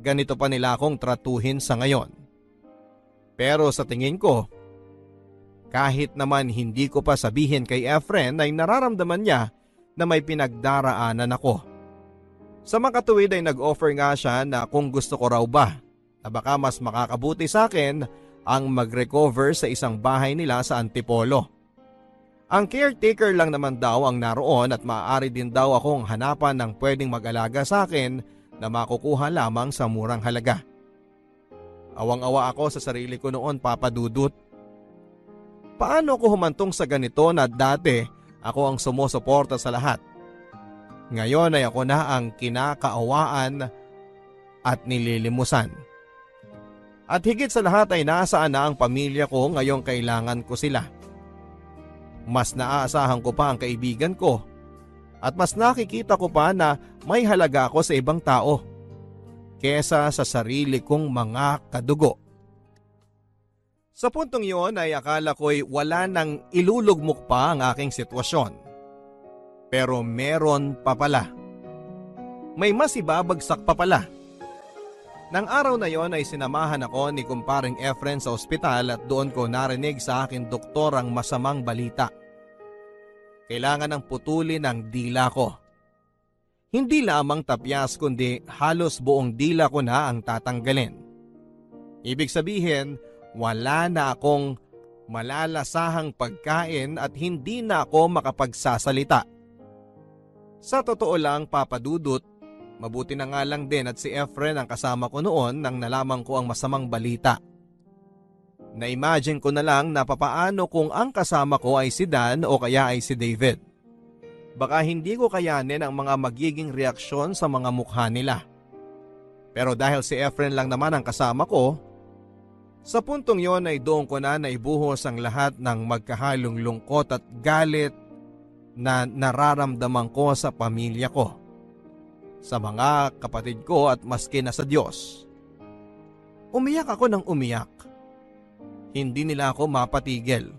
ganito pa nila akong tratuhin sa ngayon. Pero sa tingin ko, kahit naman hindi ko pa sabihin kay Efren ay nararamdaman niya na may pinagdaraanan ako. Sa makatuwid ay nag-offer nga siya na kung gusto ko raw ba na baka mas makakabuti sa akin ang mag-recover sa isang bahay nila sa Antipolo. Ang caretaker lang naman daw ang naroon at maaari din daw akong hanapan ng pwedeng mag-alaga sa akin na makukuha lamang sa murang halaga. Awang-awa ako sa sarili ko noon, Papa Dudut. Paano ko humantong sa ganito na dati ako ang sumusuporta sa lahat? Ngayon ay ako na ang kinakaawaan at nililimusan. At higit sa lahat ay nasaan na ang pamilya ko ngayong kailangan ko sila. Mas naaasahan ko pa ang kaibigan ko at mas nakikita ko pa na may halaga ako sa ibang tao kesa sa sarili kong mga kadugo. Sa puntong iyon ay akala ko'y wala nang ilulugmok pa ang aking sitwasyon. Pero meron pa pala. May mas ibabagsak pa pala. Nang araw na yon ay sinamahan ako ni kumparing Efren sa ospital at doon ko narinig sa aking doktor ang masamang balita. Kailangan ng putulin ang dila ko. Hindi lamang tapyas kundi halos buong dila ko na ang tatanggalin. Ibig sabihin, wala na akong malalasahang pagkain at hindi na ako makapagsasalita. Sa totoo lang, Papa Dudut, mabuti na nga lang din at si Efren ang kasama ko noon nang nalaman ko ang masamang balita. Na-imagine ko na lang na papaano kung ang kasama ko ay si Dan o kaya ay si David. Baka hindi ko kayanin ang mga magiging reaksyon sa mga mukha nila. Pero dahil si Efren lang naman ang kasama ko, sa puntong yon ay doon ko na naibuhos ang lahat ng magkahalong lungkot at galit na nararamdaman ko sa pamilya ko, sa mga kapatid ko at maski na sa Diyos. Umiyak ako ng umiyak. Hindi nila ako mapatigil.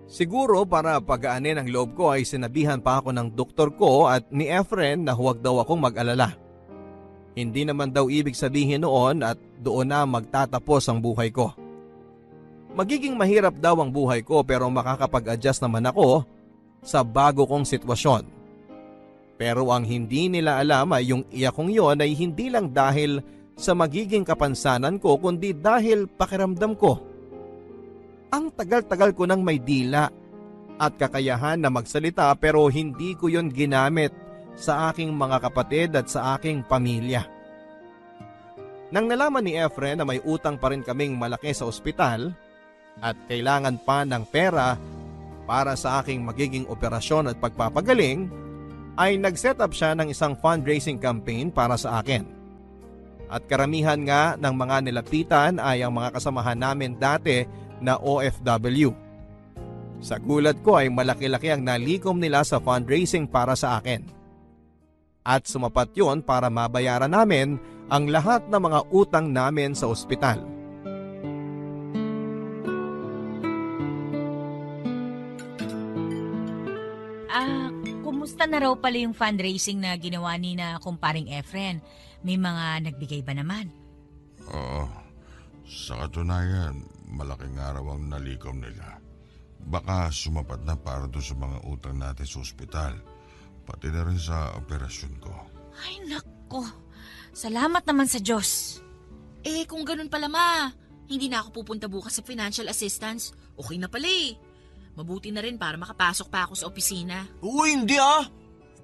Siguro para pagaanin ang loob ko ay sinabihan pa ako ng doktor ko at ni Efren na huwag daw akong mag-alala. Hindi naman daw ibig sabihin noon at doon na magtatapos ang buhay ko. Magiging mahirap daw ang buhay ko pero makakapag-adjust naman ako sa bago kong sitwasyon. Pero ang hindi nila alam ay yung iyak kong yon ay hindi lang dahil sa magiging kapansanan ko kundi dahil pakiramdam ko. Ang tagal-tagal ko nang may dila at kakayahan na magsalita pero hindi ko yon ginamit sa aking mga kapatid at sa aking pamilya. Nang nalaman ni Efren na may utang pa rin kaming malaki sa ospital at kailangan pa ng pera para sa aking magiging operasyon at pagpapagaling, ay nag-set up siya ng isang fundraising campaign para sa akin. At karamihan nga ng mga nilapitan ay ang mga kasamahan namin dati na OFW. Sa gulat ko ay malaki-laki ang nalikom nila sa fundraising para sa akin. At sumapat yon para mabayaran namin ang lahat ng mga utang namin sa ospital. Kumusta na raw pala yung fundraising na ginawa ni na kumparing Efren? May mga nagbigay ba naman? Oo. Sa katunayan, malaking araw ang nalikom nila. Baka sumapat na para doon sa mga utang natin sa ospital. Pati na rin sa operasyon ko. Ay nako, salamat naman sa Diyos. Kung ganun pala ma, hindi na ako pupunta bukas sa financial assistance. Okay na pala eh. Mabuti na rin para makapasok pa ako sa opisina. Uy, hindi ah.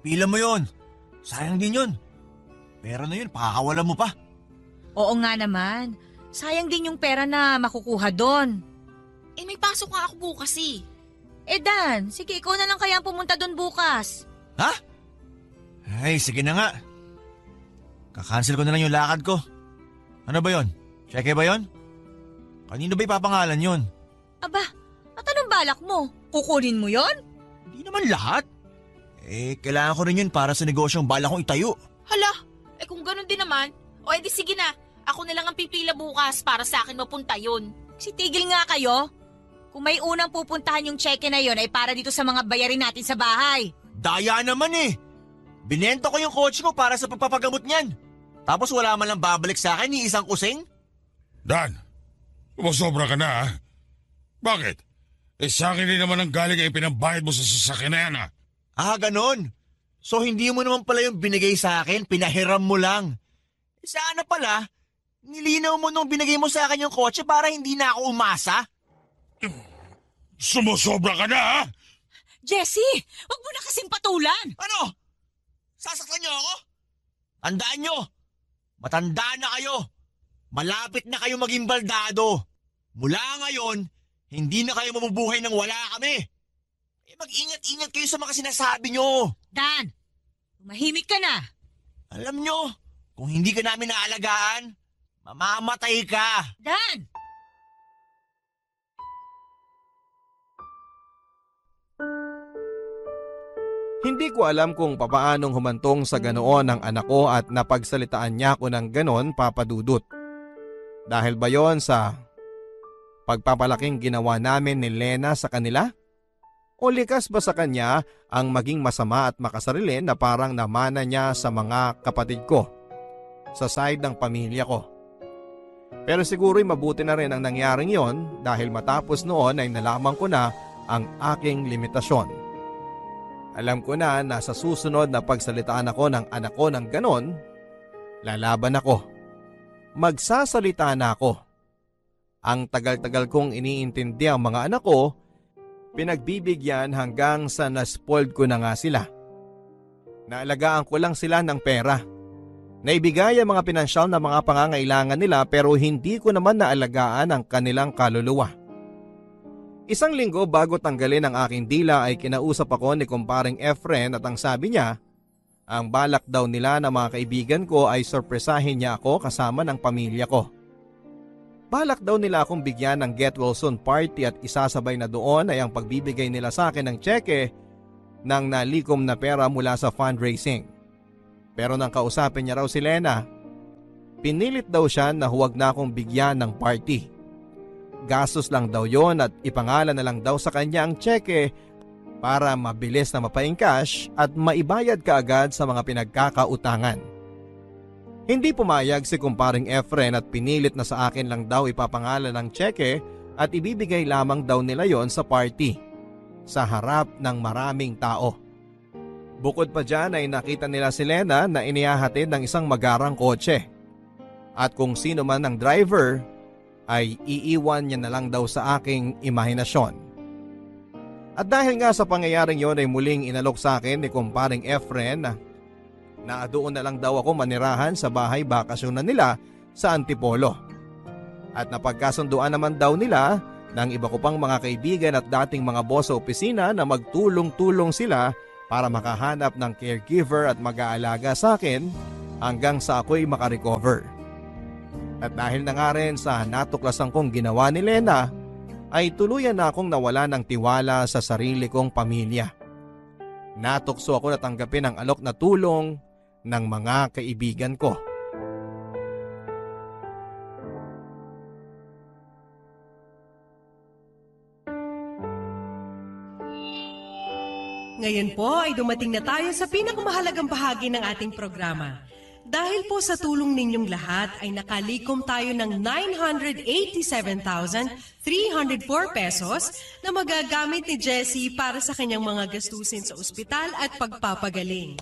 Pila mo yon. Sayang din yun. Pera na yun, pakakawalan mo pa. Oo nga naman, sayang din yung pera na makukuha doon. May pasok nga ako bukas eh. Dan, sige ikaw na lang kaya ang pumunta doon bukas. Ha? Ay, sige na nga. Kakancel ko na lang yung lakad ko. Ano ba yon? Cheque ba yon? Kanino ba ipapangalan yon? Aba, at anong balak mo? Kukunin mo yon? Hindi naman lahat. Kailangan ko rin yun para sa negosyong balak kong itayo. Hala, kung ganun din naman, edi sige na. Ako na lang ang pipila bukas para sa akin mapunta yun. Tigil nga kayo. Kung may unang pupuntahan yung cheque na yon ay para dito sa mga bayarin natin sa bahay. Daya naman eh. Binento ko yung kotse ko para sa pagpapagamot niyan. Tapos wala man lang babalik sa akin ni isang kusing. Dan, umasobra ka na ha? Bakit? Sa akin din naman ang galing ay pinambayad mo sa sasakyan na yan ha? Ganon. So hindi mo naman pala yung binigay sa akin, pinahiram mo lang. Sana pala, nilinaw mo nung binigay mo sa akin yung kotse para hindi na ako umasa. Sumusobra ka na ha? Jessie, wag mo na kasing patulan. Ano? Sasaktan niyo ako? Tandaan niyo, matanda na kayo. Malapit na kayo maging baldado. Mula ngayon, hindi na kayo mabubuhay nang wala kami. Mag-ingat-ingat kayo sa mga sinasabi niyo. Dan, tumahimik ka na. Alam niyo, kung hindi ka namin naalagaan, mamamatay ka. Dan! Hindi ko alam kung papaanong humantong sa ganoon ang anak ko at napagsalitaan niya ko ng ganon, Papa Dudut. Dahil ba yon sa pagpapalaking ginawa namin ni Lena sa kanila? O likas ba sa kanya ang maging masama at makasarili na parang namana niya sa mga kapatid ko, sa side ng pamilya ko? Pero siguro'y mabuti na rin ang nangyaring yon dahil matapos noon ay nalaman ko na ang aking limitasyon. Alam ko na sa susunod na pagsalitaan ako ng anak ko ng ganon, lalaban ako. Magsasalita na ako. Ang tagal-tagal kong iniintindi ang mga anak ko, pinagbibigyan hanggang sa naspoiled ko na nga sila. Naalagaan ko lang sila ng pera. Naibigay ang mga pinansyal na mga pangangailangan nila pero hindi ko naman naalagaan ang kanilang kaluluwa. Isang linggo bago tanggalin ang aking dila ay kinausap ako ni kumparing Efren at ang sabi niya, ang balak daw nila na mga kaibigan ko ay sorpresahin niya ako kasama ng pamilya ko. Balak daw nila akong bigyan ng get well soon party at isasabay na doon ay ang pagbibigay nila sa akin ng tseke ng nalikom na pera mula sa fundraising. Pero nang kausapin niya raw si Lena, pinilit daw siya na huwag na akong bigyan ng party. Gastos lang daw yon at ipangalan na lang daw sa kanya ang tseke para mabilis na mapaingkash at maibayad kaagad sa mga pinagkakautangan. Hindi pumayag si kumparing Efren at pinilit na sa akin lang daw ipapangalan ng tseke at ibibigay lamang daw nila yon sa party, sa harap ng maraming tao. Bukod pa dyan ay nakita nila si Lena na inihahatid ng isang magarang kotse. At kung sino man ang driver, ay iiwan niya na lang daw sa aking imahinasyon. At dahil nga sa pangyayaring yon ay muling inalok sa akin ni kumparing Efren na doon na lang daw ako manirahan sa bahay bakasyon na nila sa Antipolo. At napagkasunduan naman daw nila ng iba ko pang mga kaibigan at dating mga boss sa opisina na magtulong-tulong sila para makahanap ng caregiver at mag-aalaga sa akin hanggang sa ako'y makarecover. At dahil na nga rin sa natuklasan kong ginawa ni Lena, ay tuluyan na akong nawala ng tiwala sa sarili kong pamilya. Natukso ako na tanggapin ang alok na tulong ng mga kaibigan ko. Ngayon po ay dumating na tayo sa pinakamahalagang bahagi ng ating programa. Dahil po sa tulong ninyong lahat ay nakalikom tayo ng 987,304 pesos na magagamit ni Jessie para sa kanyang mga gastusin sa ospital at pagpapagaling.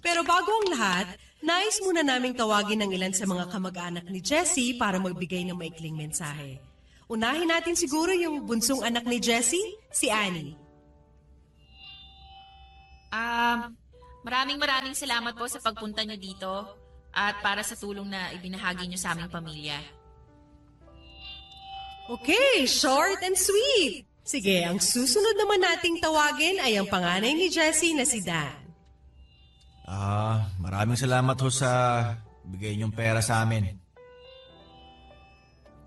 Pero bago ang lahat, nais muna naming tawagin ng ilan sa mga kamag-anak ni Jessie para magbigay ng maikling mensahe. Unahin natin siguro yung bunsong anak ni Jessie, si Annie. Maraming salamat po sa pagpunta nyo dito at para sa tulong na ibinahagi nyo sa aming pamilya. Okay, short and sweet. Sige, ang susunod naman nating tawagin ay ang panganay ni Jessie na si Dan. Maraming salamat ho sa bigay niyong pera sa amin.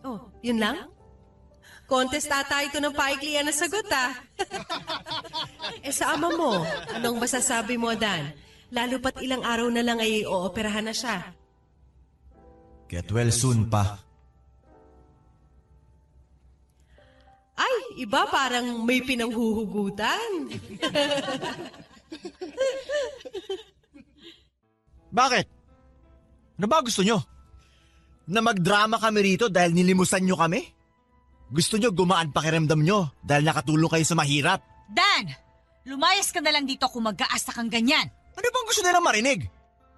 Oh, yun lang? Contest ata ito ng paiklian na sagot sa ama mo, anong masasabi mo, Dan? Lalo pat ilang araw na lang ay ooperahan na siya. Get well soon pa. Ay, iba parang may pinanghuhugutan. Bakit? Ano ba gusto nyo? Na magdrama kami rito dahil nilimusan nyo kami? Gusto nyo gumaan pakiramdam nyo dahil nakatulong kayo sa mahirap? Dan! Lumayas ka na lang dito kung mag-aasta kang ganyan. Ano bang gusto nilang marinig?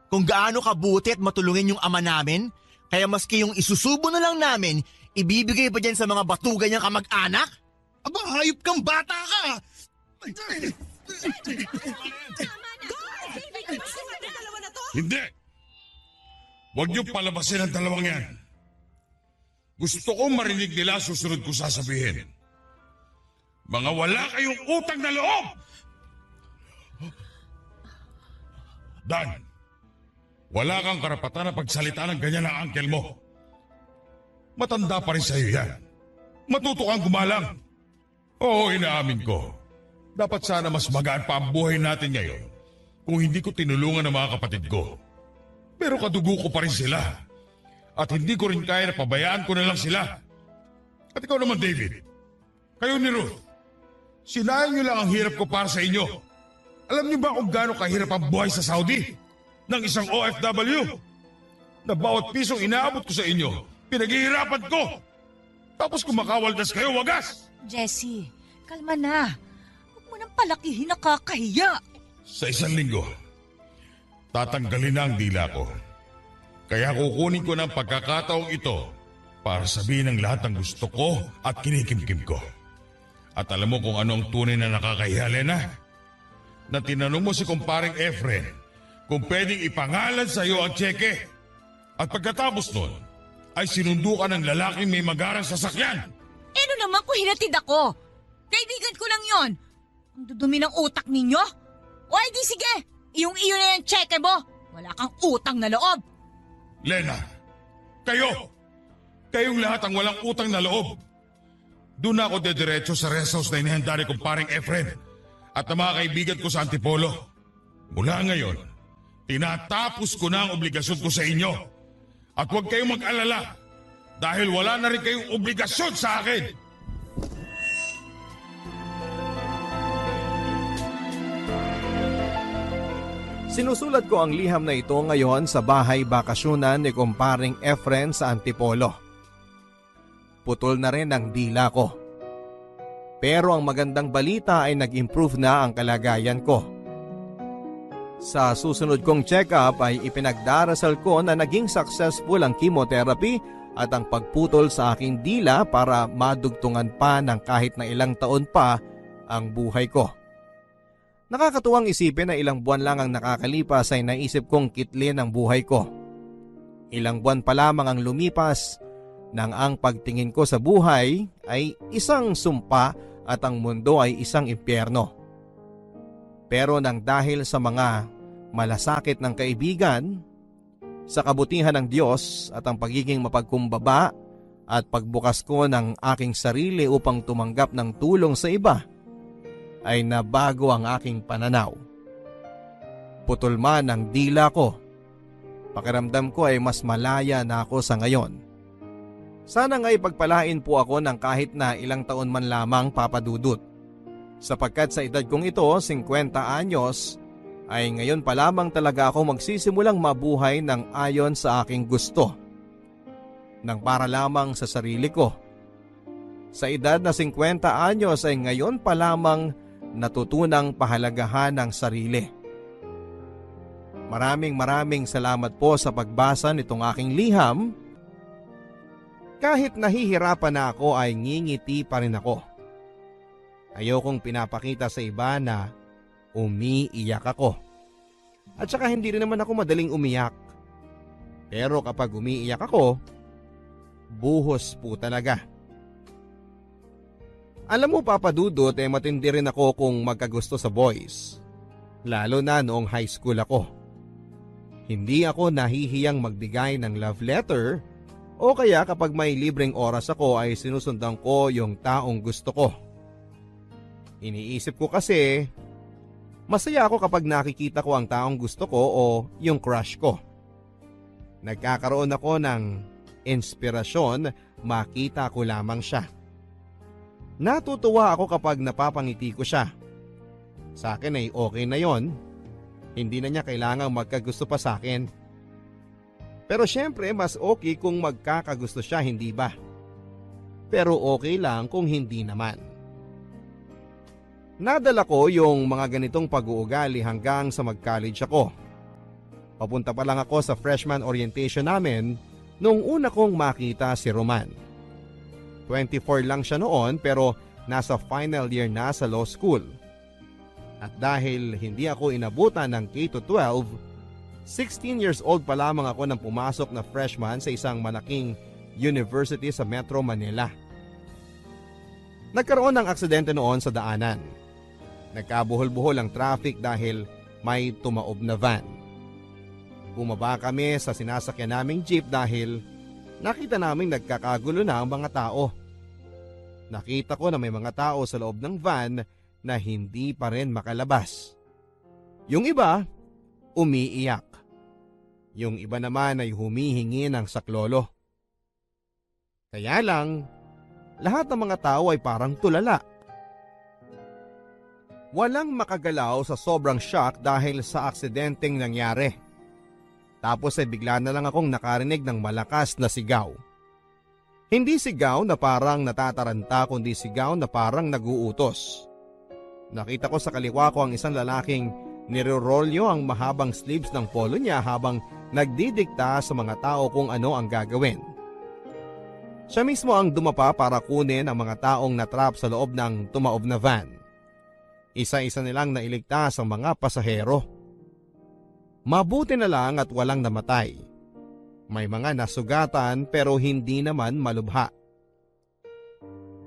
Kung gaano kabuti at matulungin yung ama namin, kaya maski yung isusubo na lang namin, ibibigay pa dyan sa mga batugan niyang kamag-anak? Aba, hayop kang bata ka! Hindi! Huwag niyo palabasin ang dalawang yan. Gusto ko marinig nila susunod ko sasabihin. Mga wala kayong utang na loob! Dan, wala kang karapatan na pagsalita ng ganyan ng uncle mo. Matanda pa rin sa'yo yan. Matuto kang gumalang. Oo, inaamin ko. Dapat sana mas magaan pa ang buhay natin ngayon kung hindi ko tinulungan ang mga kapatid ko. Pero kadugo ko pa rin sila. At hindi ko rin kaya na pabayaan ko na lang sila. At ikaw naman, David. Kayo ni Ruth. Sinayang niyo lang ang hirap ko para sa inyo. Alam niyo ba kung gaano kahirap ang buhay sa Saudi? Ng isang OFW? Na bawat pisong inaabot ko sa inyo, pinaghihirapan ko. Tapos kumakawaldas kayo, wagas! Jessie, kalma na. Huwag mo nang palakihin, nakakahiya. Sa isang linggo, tatanggalin na ang dila ko. Kaya kukunin ko ng pagkakataong ito para sabihin ang lahat ng gusto ko at kinikimkim ko. At alam mo kung ano ang tunay na nakakahiya, Lena? Na tinanong mo si kumparing Efren kung pwedeng ipangalan sa iyo ang tseke. At pagkatapos nun, ay sinundo ka ng lalaking may magarang sasakyan. Ano naman kung hinatid ako? Kaibigan ko lang yon. Ang dudumi ng utak ninyo? O ay di sige, iyong-iyo na yung tseke mo. Wala kang utang na loob. Lena, kayong lahat ang walang utang na loob. doon ako dediretso sa rest house na inihanda ni kumparing Efren at ng mga kaibigan ko sa Antipolo. Mula ngayon, tinatapos ko na ang obligasyon ko sa inyo. At huwag kayong mag-alala dahil wala na rin kayong obligasyon sa akin. Sinusulat ko ang liham na ito ngayon sa bahay bakasyonan ni kumparing Efren sa Antipolo. Putol na rin ang dila ko. Pero ang magandang balita ay nag-improve na ang kalagayan ko. Sa susunod kong check-up ay ipinagdarasal ko na naging successful ang chemotherapy at ang pagputol sa aking dila para madugtungan pa ng kahit na ilang taon pa ang buhay ko. Nakakatuwang isipin na ilang buwan lang ang nakakalipas ay naisip kong kitlin ang buhay ko. Ilang buwan pa lamang ang lumipas nang ang pagtingin ko sa buhay ay isang sumpa at ang mundo ay isang impyerno. Pero nang dahil sa mga malasakit ng kaibigan, sa kabutihan ng Diyos at ang pagiging mapagkumbaba at pagbukas ko ng aking sarili upang tumanggap ng tulong sa iba, ay nabago ang aking pananaw. Putol man ang dila ko, pakiramdam ko ay mas malaya na ako sa ngayon. Sana nga ipagpalain po ako ng kahit na ilang taon man lamang, Papa Dudut. Sapagkat sa edad kong ito, 50 anyos, ay ngayon pa lamang talaga ako magsisimulang mabuhay ng ayon sa aking gusto. Nang para lamang sa sarili ko. Sa edad na 50 anyos ay ngayon pa lamang natutunang pahalagahan ng sarili. Maraming salamat po sa pagbasa nitong aking liham. Kahit nahihirapan na ako ay ngingiti pa rin ako. Ayokong pinapakita sa iba na umiiyak ako. At saka hindi rin naman ako madaling umiyak. Pero kapag umiiyak ako, buhos po talaga. Alam mo, Papa Dudut, matindi rin ako kung magkagusto sa boys. Lalo na noong high school ako. Hindi ako nahihiyang magbigay ng love letter o kaya kapag may libreng oras ako ay sinusundan ko yung taong gusto ko. Iniisip ko kasi, masaya ako kapag nakikita ko ang taong gusto ko o yung crush ko. Nagkakaroon ako ng inspirasyon, makita ko lamang siya. Natutuwa ako kapag napapangiti ko siya. Sa akin ay okay na yon. Hindi na niya kailangang magkagusto pa sa akin. Pero syempre mas okay kung magkakagusto siya, hindi ba? Pero okay lang kung hindi naman. Nadala ko yung mga ganitong pag-uugali hanggang sa mag-college ako. Papunta pa lang ako sa freshman orientation namin nung una kong makita si Roman. 24 lang siya noon pero nasa final year na sa law school. At dahil hindi ako inabutan ng K-12, 16 years old pa lamang ako nang pumasok na freshman sa isang malaking university sa Metro Manila. Nagkaroon ng aksidente noon sa daanan. Nagkabuhol-buhol ang traffic dahil may tumaob na van. Bumaba kami sa sinasakyan naming jeep dahil nakita naming nagkakagulo na ang mga tao. Nakita ko na may mga tao sa loob ng van na hindi pa rin makalabas. Yung iba, umiiyak. Yung iba naman ay humihingi ng saklolo. Kaya lang, lahat ng mga tao ay parang tulala. Walang makagalaw sa sobrang shock dahil sa aksidenteng nangyari. Tapos ay bigla na lang akong nakarinig ng malakas na sigaw. Hindi sigaw na parang natataranta kundi sigaw na parang naguutos. Nakita ko sa kaliwa ko ang isang lalaking nirorolyo ang mahabang sleeves ng polo niya habang nagdidikta sa mga tao kung ano ang gagawin. Siya mismo ang dumapa para kunin ang mga taong natrap sa loob ng tumaob na van. Isa-isa nilang nailigtas ang mga pasahero. Mabuti na lang at walang namatay. May mga nasugatan pero hindi naman malubha.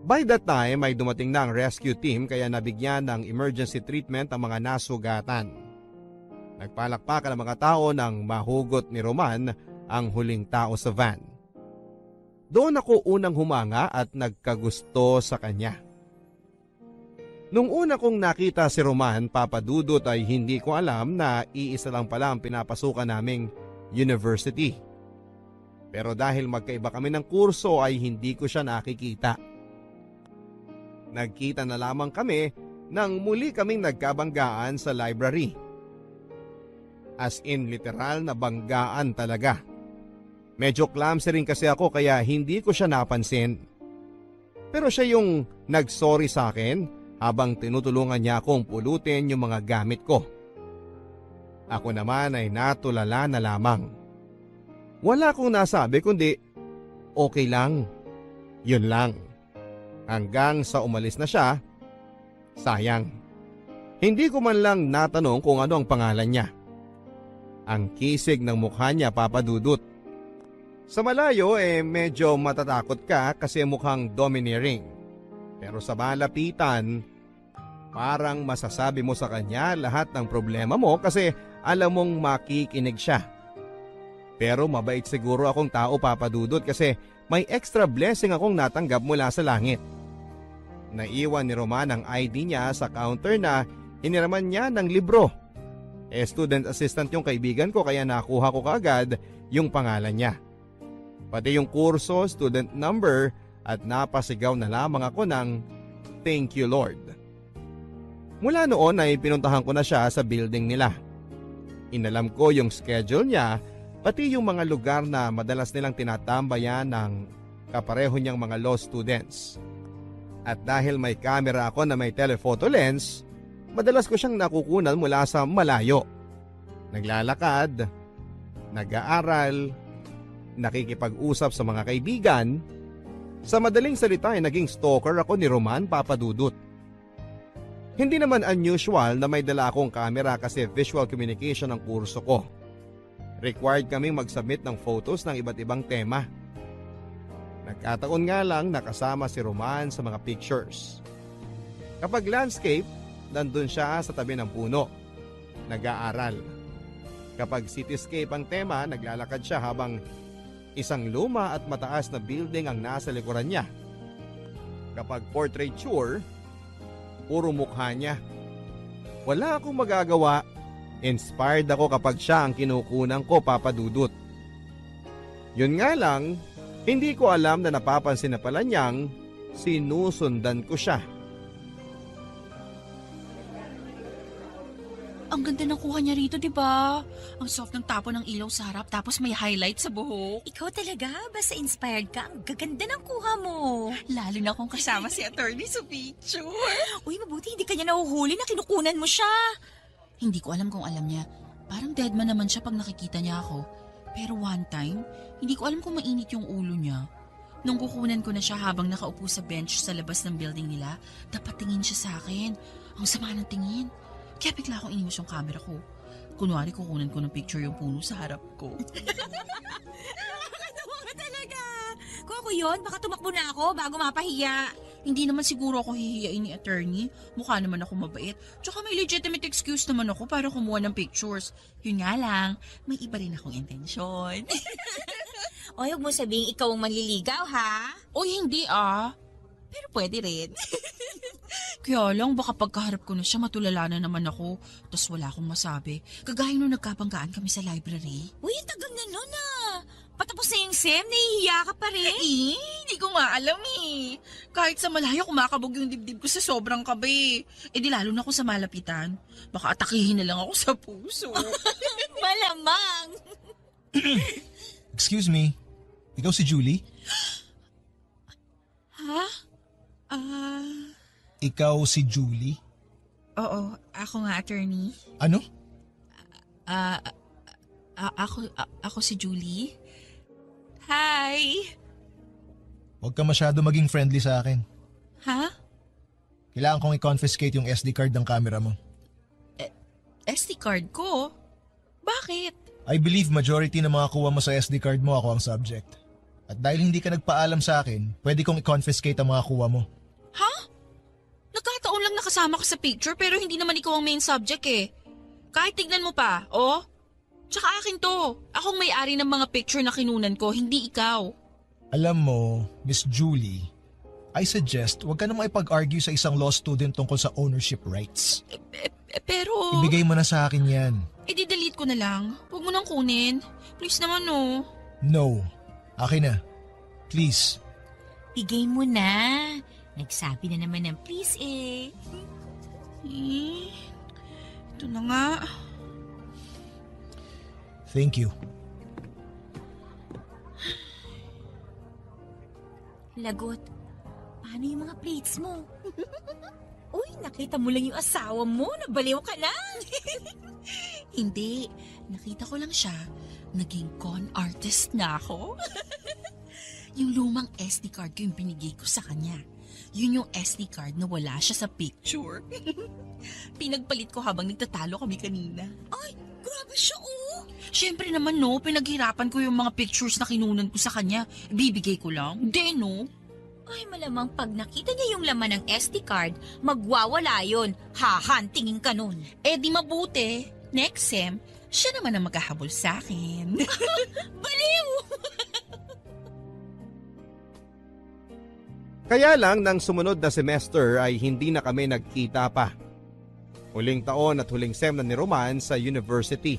By that time ay dumating na ang rescue team kaya nabigyan ng emergency treatment ang mga nasugatan. Nagpalakpakan ang mga tao nang mahugot ni Roman ang huling tao sa van. doon ako unang humanga at nagkagusto sa kanya. Nung una kong nakita si Roman, Papa Dudut, ay hindi ko alam na iisa lang pala ang pinapasukan naming university. Pero dahil magkaiba kami ng kurso ay hindi ko siya nakikita. Nagkita na lamang kami nang muli kaming nagkabanggaan sa library. As in literal na banggaan talaga. Medyo clumsy rin kasi ako kaya hindi ko siya napansin. Pero siya yung nag-sorry sa akin habang tinutulungan niya akong pulutin yung mga gamit ko. Ako naman ay natulala na lamang. Wala akong nasabi kundi okay lang. Yun lang. Hanggang sa umalis na siya, sayang. Hindi ko man lang natanong kung ano ang pangalan niya. Ang kisig ng mukha niya, Papa Dudut. Sa malayo medyo matatakot ka kasi mukhang domineering. Pero sa malapitan, parang masasabi mo sa kanya lahat ng problema mo kasi alam mong makikinig siya. Pero mabait siguro akong tao, Papa Dudut, kasi may extra blessing akong natanggap mula sa langit. Naiwan ni Roman ang ID niya sa counter na hiniraman niya ng libro. Student assistant yung kaibigan ko kaya nakuha ko kaagad yung pangalan niya. Pati yung kurso, student number at napasigaw na lamang ako ng thank you Lord. Mula noon ay pinuntahan ko na siya sa building nila. Inalam ko yung schedule niya pati yung mga lugar na madalas nilang tinatambayan ng kapareho niyang mga law students. At dahil may camera ako na may telephoto lens, madalas ko siyang nakukunan mula sa malayo. Naglalakad, nag-aaral, nakikipag-usap sa mga kaibigan. Sa madaling salita ay naging stalker ako ni Roman, Papa Dudut. Hindi naman unusual na may dala akong camera kasi visual communication ang kurso ko. Required kaming mag-submit ng photos ng iba't ibang tema. Nagkataon nga lang nakasama si Roman sa mga pictures. Kapag landscape, nandun siya sa tabi ng puno. Nag-aaral. Kapag cityscape ang tema, naglalakad siya habang isang luma at mataas na building ang nasa likuran niya. Kapag portraiture, puro mukha niya. Wala akong magagawa. Inspired ako kapag siya ang kinukunan ko, Papa Dudut. Yun nga lang, hindi ko alam na napapansin na pala niyang sinusundan ko siya. Ang ganda ng kuha niya rito, di ba? Ang soft ng tapo ng ilaw sa harap tapos may highlight sa buhok. Ikaw talaga, basta inspired ka, ang gaganda ng kuha mo. Lalo na kung kasama si attorney sa picture. Uy, mabuti hindi kanya nahuhuli na kinukunan mo siya. Hindi ko alam kung alam niya. Parang deadman naman siya pag nakikita niya ako. Pero one time, hindi ko alam kung mainit yung ulo niya. Nung kukunan ko na siya habang nakaupo sa bench sa labas ng building nila, dapat tingin siya sa akin. Ang sama ng tingin. Kaya bigla akong inimos yung camera ko. Kunwari kukunan ko ng picture yung puno sa harap ko. Nakakatawa ka talaga. Kung ako yun, baka tumakbo na ako bago mapahiya. Hindi naman siguro ako hihiyain ni attorney. Mukha naman ako mabait. Tsaka may legitimate excuse naman ako para kumuha ng pictures. Yun nga lang, may iba rin akong intensyon. Oy, huwag mo sabihin ikaw ang manliligaw, ha? Oy, hindi ah. Pero pwede rin. Kaya lang, baka pagkaharap ko na siya, matulala na naman ako. Tapos wala akong masabi. Kagaya nung nagkabanggaan kami sa library. Uy, tagal na nun ah. Patapos na yung SEM, nahihiya ka pa rin. Hindi ko nga alam eh. Kahit sa malayo, kumakabog yung dibdib ko sa sobrang kabe. Di lalo na ako sa malapitan. Baka atakihin na lang ako sa puso. Malamang. Excuse me, ikaw si Julie? Ha? Ikaw si Julie? Oo, ako nga attorney. Ano? Ako si Julie. Hi! Huwag ka masyado maging friendly sa akin. Ha? Kailangan kong i-confiscate yung SD card ng camera mo. SD card ko? Bakit? I believe majority ng mga kuha mo sa SD card mo ako ang subject. At dahil hindi ka nagpaalam sa akin, pwede kong i-confiscate ang mga kuha mo. Ha? Nagkataon lang nakasama ka sa picture pero hindi naman ikaw ang main subject eh. Kahit tignan mo pa, oh. Tsaka akin to. Akong may-ari ng mga picture na kinunan ko, hindi ikaw. Alam mo, Miss Julie, I suggest huwag ka na maipag-argue sa isang law student tungkol sa ownership rights. Pero... Ibigay mo na sa akin yan. I-delete ko na lang. Huwag mo nang kunin. Please naman no. No. Akin na. Please. Bigay mo na. Nagsabi na naman ng please eh. Ito na nga. Thank you. Lagot, paano yung mga plates mo? Uy, nakita mo lang yung asawa mo. Nabaliw ka na. Hindi. Nakita ko lang siya. Naging con artist na ako. Yung lumang SD card ko yung binigay ko sa kanya. Yun yung SD card na wala siya sa picture. Pinagpalit ko habang nagtatalo kami kanina. Ay, grabe siya oh. Siyempre naman no, pinaghirapan ko yung mga pictures na kinunan ko sa kanya. Bibigay ko lang. Hindi no. Ay, malamang pag nakita niya yung laman ng SD card, magwawala yun. Hahantingin ka nun. Eh di mabuti. Next sem, siya naman ang maghahabol sa akin. Baliw! Kaya lang nang sumunod na semester ay hindi na kami nagkita pa. Huling taon at huling sem na ni Roman sa university.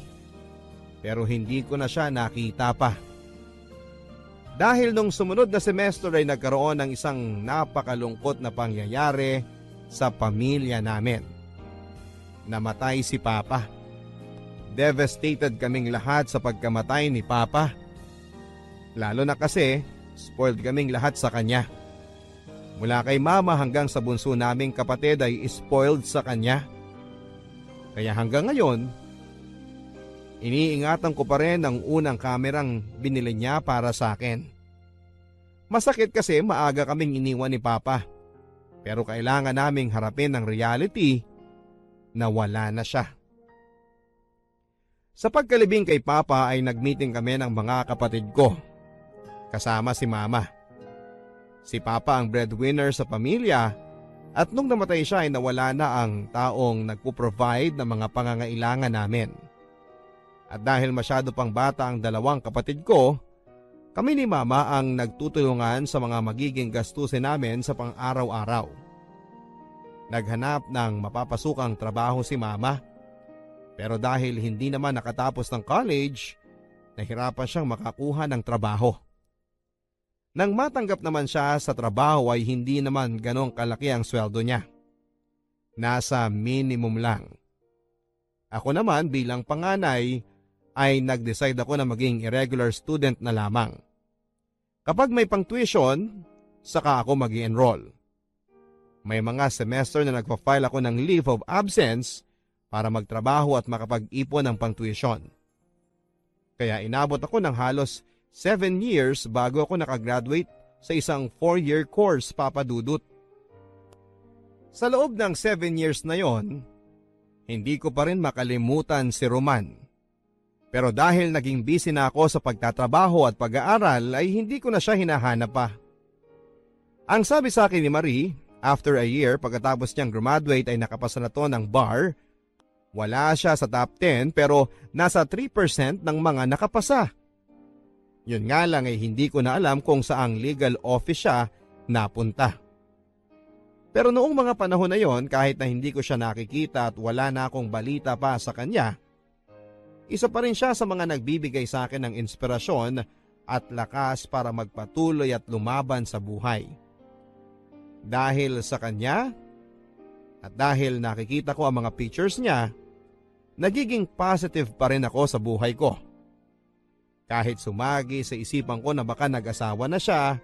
Pero hindi ko na siya nakita pa. Dahil nung sumunod na semester ay nagkaroon ng isang napakalungkot na pangyayari sa pamilya namin. Namatay si Papa. Devastated kaming lahat sa pagkamatay ni Papa. Lalo na kasi spoiled kaming lahat sa kanya. Mula kay Mama hanggang sa bunso naming kapatid ay spoiled sa kanya. Kaya hanggang ngayon, iniingatan ko pa rin ang unang kamerang binili niya para sa akin. Masakit kasi maaga kaming iniwan ni Papa. Pero kailangan naming harapin ang reality na wala na siya. Sa pagkalibing kay Papa ay nagmeeting kami ng mga kapatid ko. Kasama si Mama. Si Papa ang breadwinner sa pamilya at nung namatay siya ay nawala na ang taong nagpo-provide ng mga pangangailangan namin. At dahil masyado pang bata ang dalawang kapatid ko, kami ni Mama ang nagtutulungan sa mga magiging gastusin namin sa pang-araw-araw. Naghanap ng mapapasukang trabaho si Mama, pero dahil hindi naman nakatapos ng college, nahirapan siyang makakuha ng trabaho. Nang matanggap naman siya sa trabaho ay hindi naman ganong kalaki ang sweldo niya. Nasa minimum lang. Ako naman bilang panganay ay nag-decide ako na maging irregular student na lamang. Kapag may pang-tuition, saka ako mag-i-enroll. May mga semester na nagpa-file ako ng leave of absence para magtrabaho at makapag-ipon ng pang-tuition. Kaya inabot ako ng halos 7 years bago ako nakagraduate sa isang 4-year course, Papa Dudut. Sa loob ng 7 years na yon, hindi ko pa rin makalimutan si Roman. Pero dahil naging busy na ako sa pagtatrabaho at pag-aaral ay hindi ko na siya hinahanap pa. Ang sabi sa akin ni Marie, after a year pagkatapos niyang graduate ay nakapasa na to ng bar. Wala siya sa top 10 pero nasa 3% ng mga nakapasa. Yun nga lang ay hindi ko na alam kung saang legal office siya napunta. Pero noong mga panahon na yon, kahit na hindi ko siya nakikita at wala na akong balita pa sa kanya, isa pa rin siya sa mga nagbibigay sa akin ng inspirasyon at lakas para magpatuloy at lumaban sa buhay. Dahil sa kanya at dahil nakikita ko ang mga pictures niya, nagiging positive pa rin ako sa buhay ko. Kahit sumagi sa isipan ko na baka nag-asawa na siya,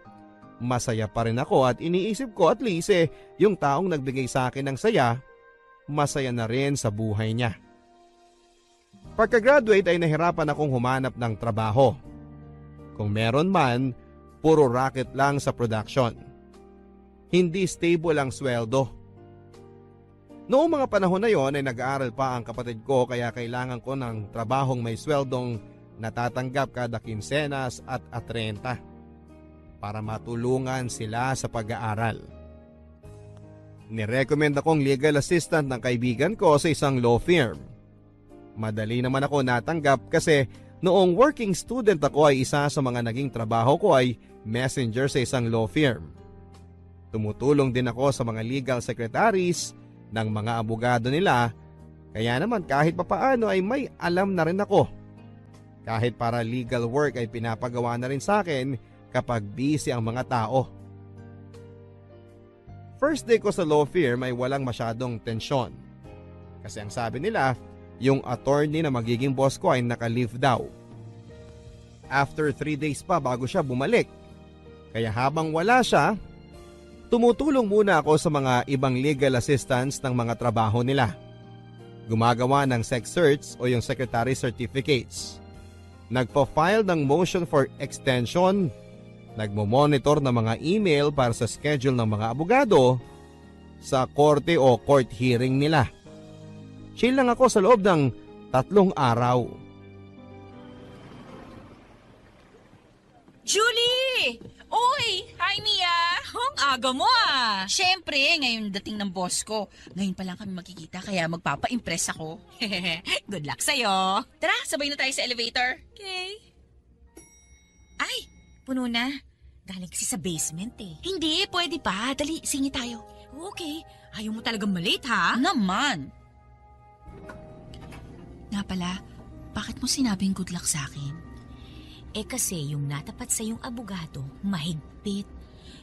masaya pa rin ako at iniisip ko at least yung taong nagbigay sa akin ng saya, masaya na rin sa buhay niya. Pagka-graduate ay nahirapan akong humanap ng trabaho. Kung meron man, puro racket lang sa production. Hindi stable ang sweldo. Noong mga panahon na yon ay nag-aaral pa ang kapatid ko kaya kailangan ko ng trabahong may sweldong natatanggap kada kinsenas at 30 para matulungan sila sa pag-aaral. Nirecommend akong legal assistant ng kaibigan ko sa isang law firm. Madali naman ako natanggap kasi Noong working student ako ay isa sa mga naging trabaho ko ay messenger sa isang law firm. Tumutulong din ako sa mga legal secretaries ng mga abogado nila, kaya naman kahit papaano ay may alam na rin ako. Kahit para legal work ay pinapagawa na rin sa akin kapag busy ang mga tao. First day ko sa law firm ay walang masyadong tensyon. Kasi ang sabi nila, yung attorney na magiging boss ko ay naka-leave daw. After 3 days pa bago siya bumalik. Kaya habang wala siya, tumutulong muna ako sa mga ibang legal assistants ng mga trabaho nila. Gumagawa ng sex search o yung secretary certificates. Nagpa-file ng motion for extension. Nagmo-monitor ng mga email para sa schedule ng mga abogado sa korte o court hearing nila. Chill lang ako sa loob ng 3 araw. Julie! Uy! Hi, Mia! Ang aga mo ah! Siyempre, ngayon dating ng boss ko. Ngayon pa lang kami magkikita kaya magpapa-impress ako. Good luck sa'yo. Tara, sabay na tayo sa elevator. Okay. Ay, puno na. Galing kasi sa basement eh. Hindi, pwede pa. Dali, singi tayo. Okay, ayaw mo talagang malate ha? Naman! Nga pala, bakit mo sinabing good luck sa akin? Eh kasi yung natapat sa yung abogado, mahigpit.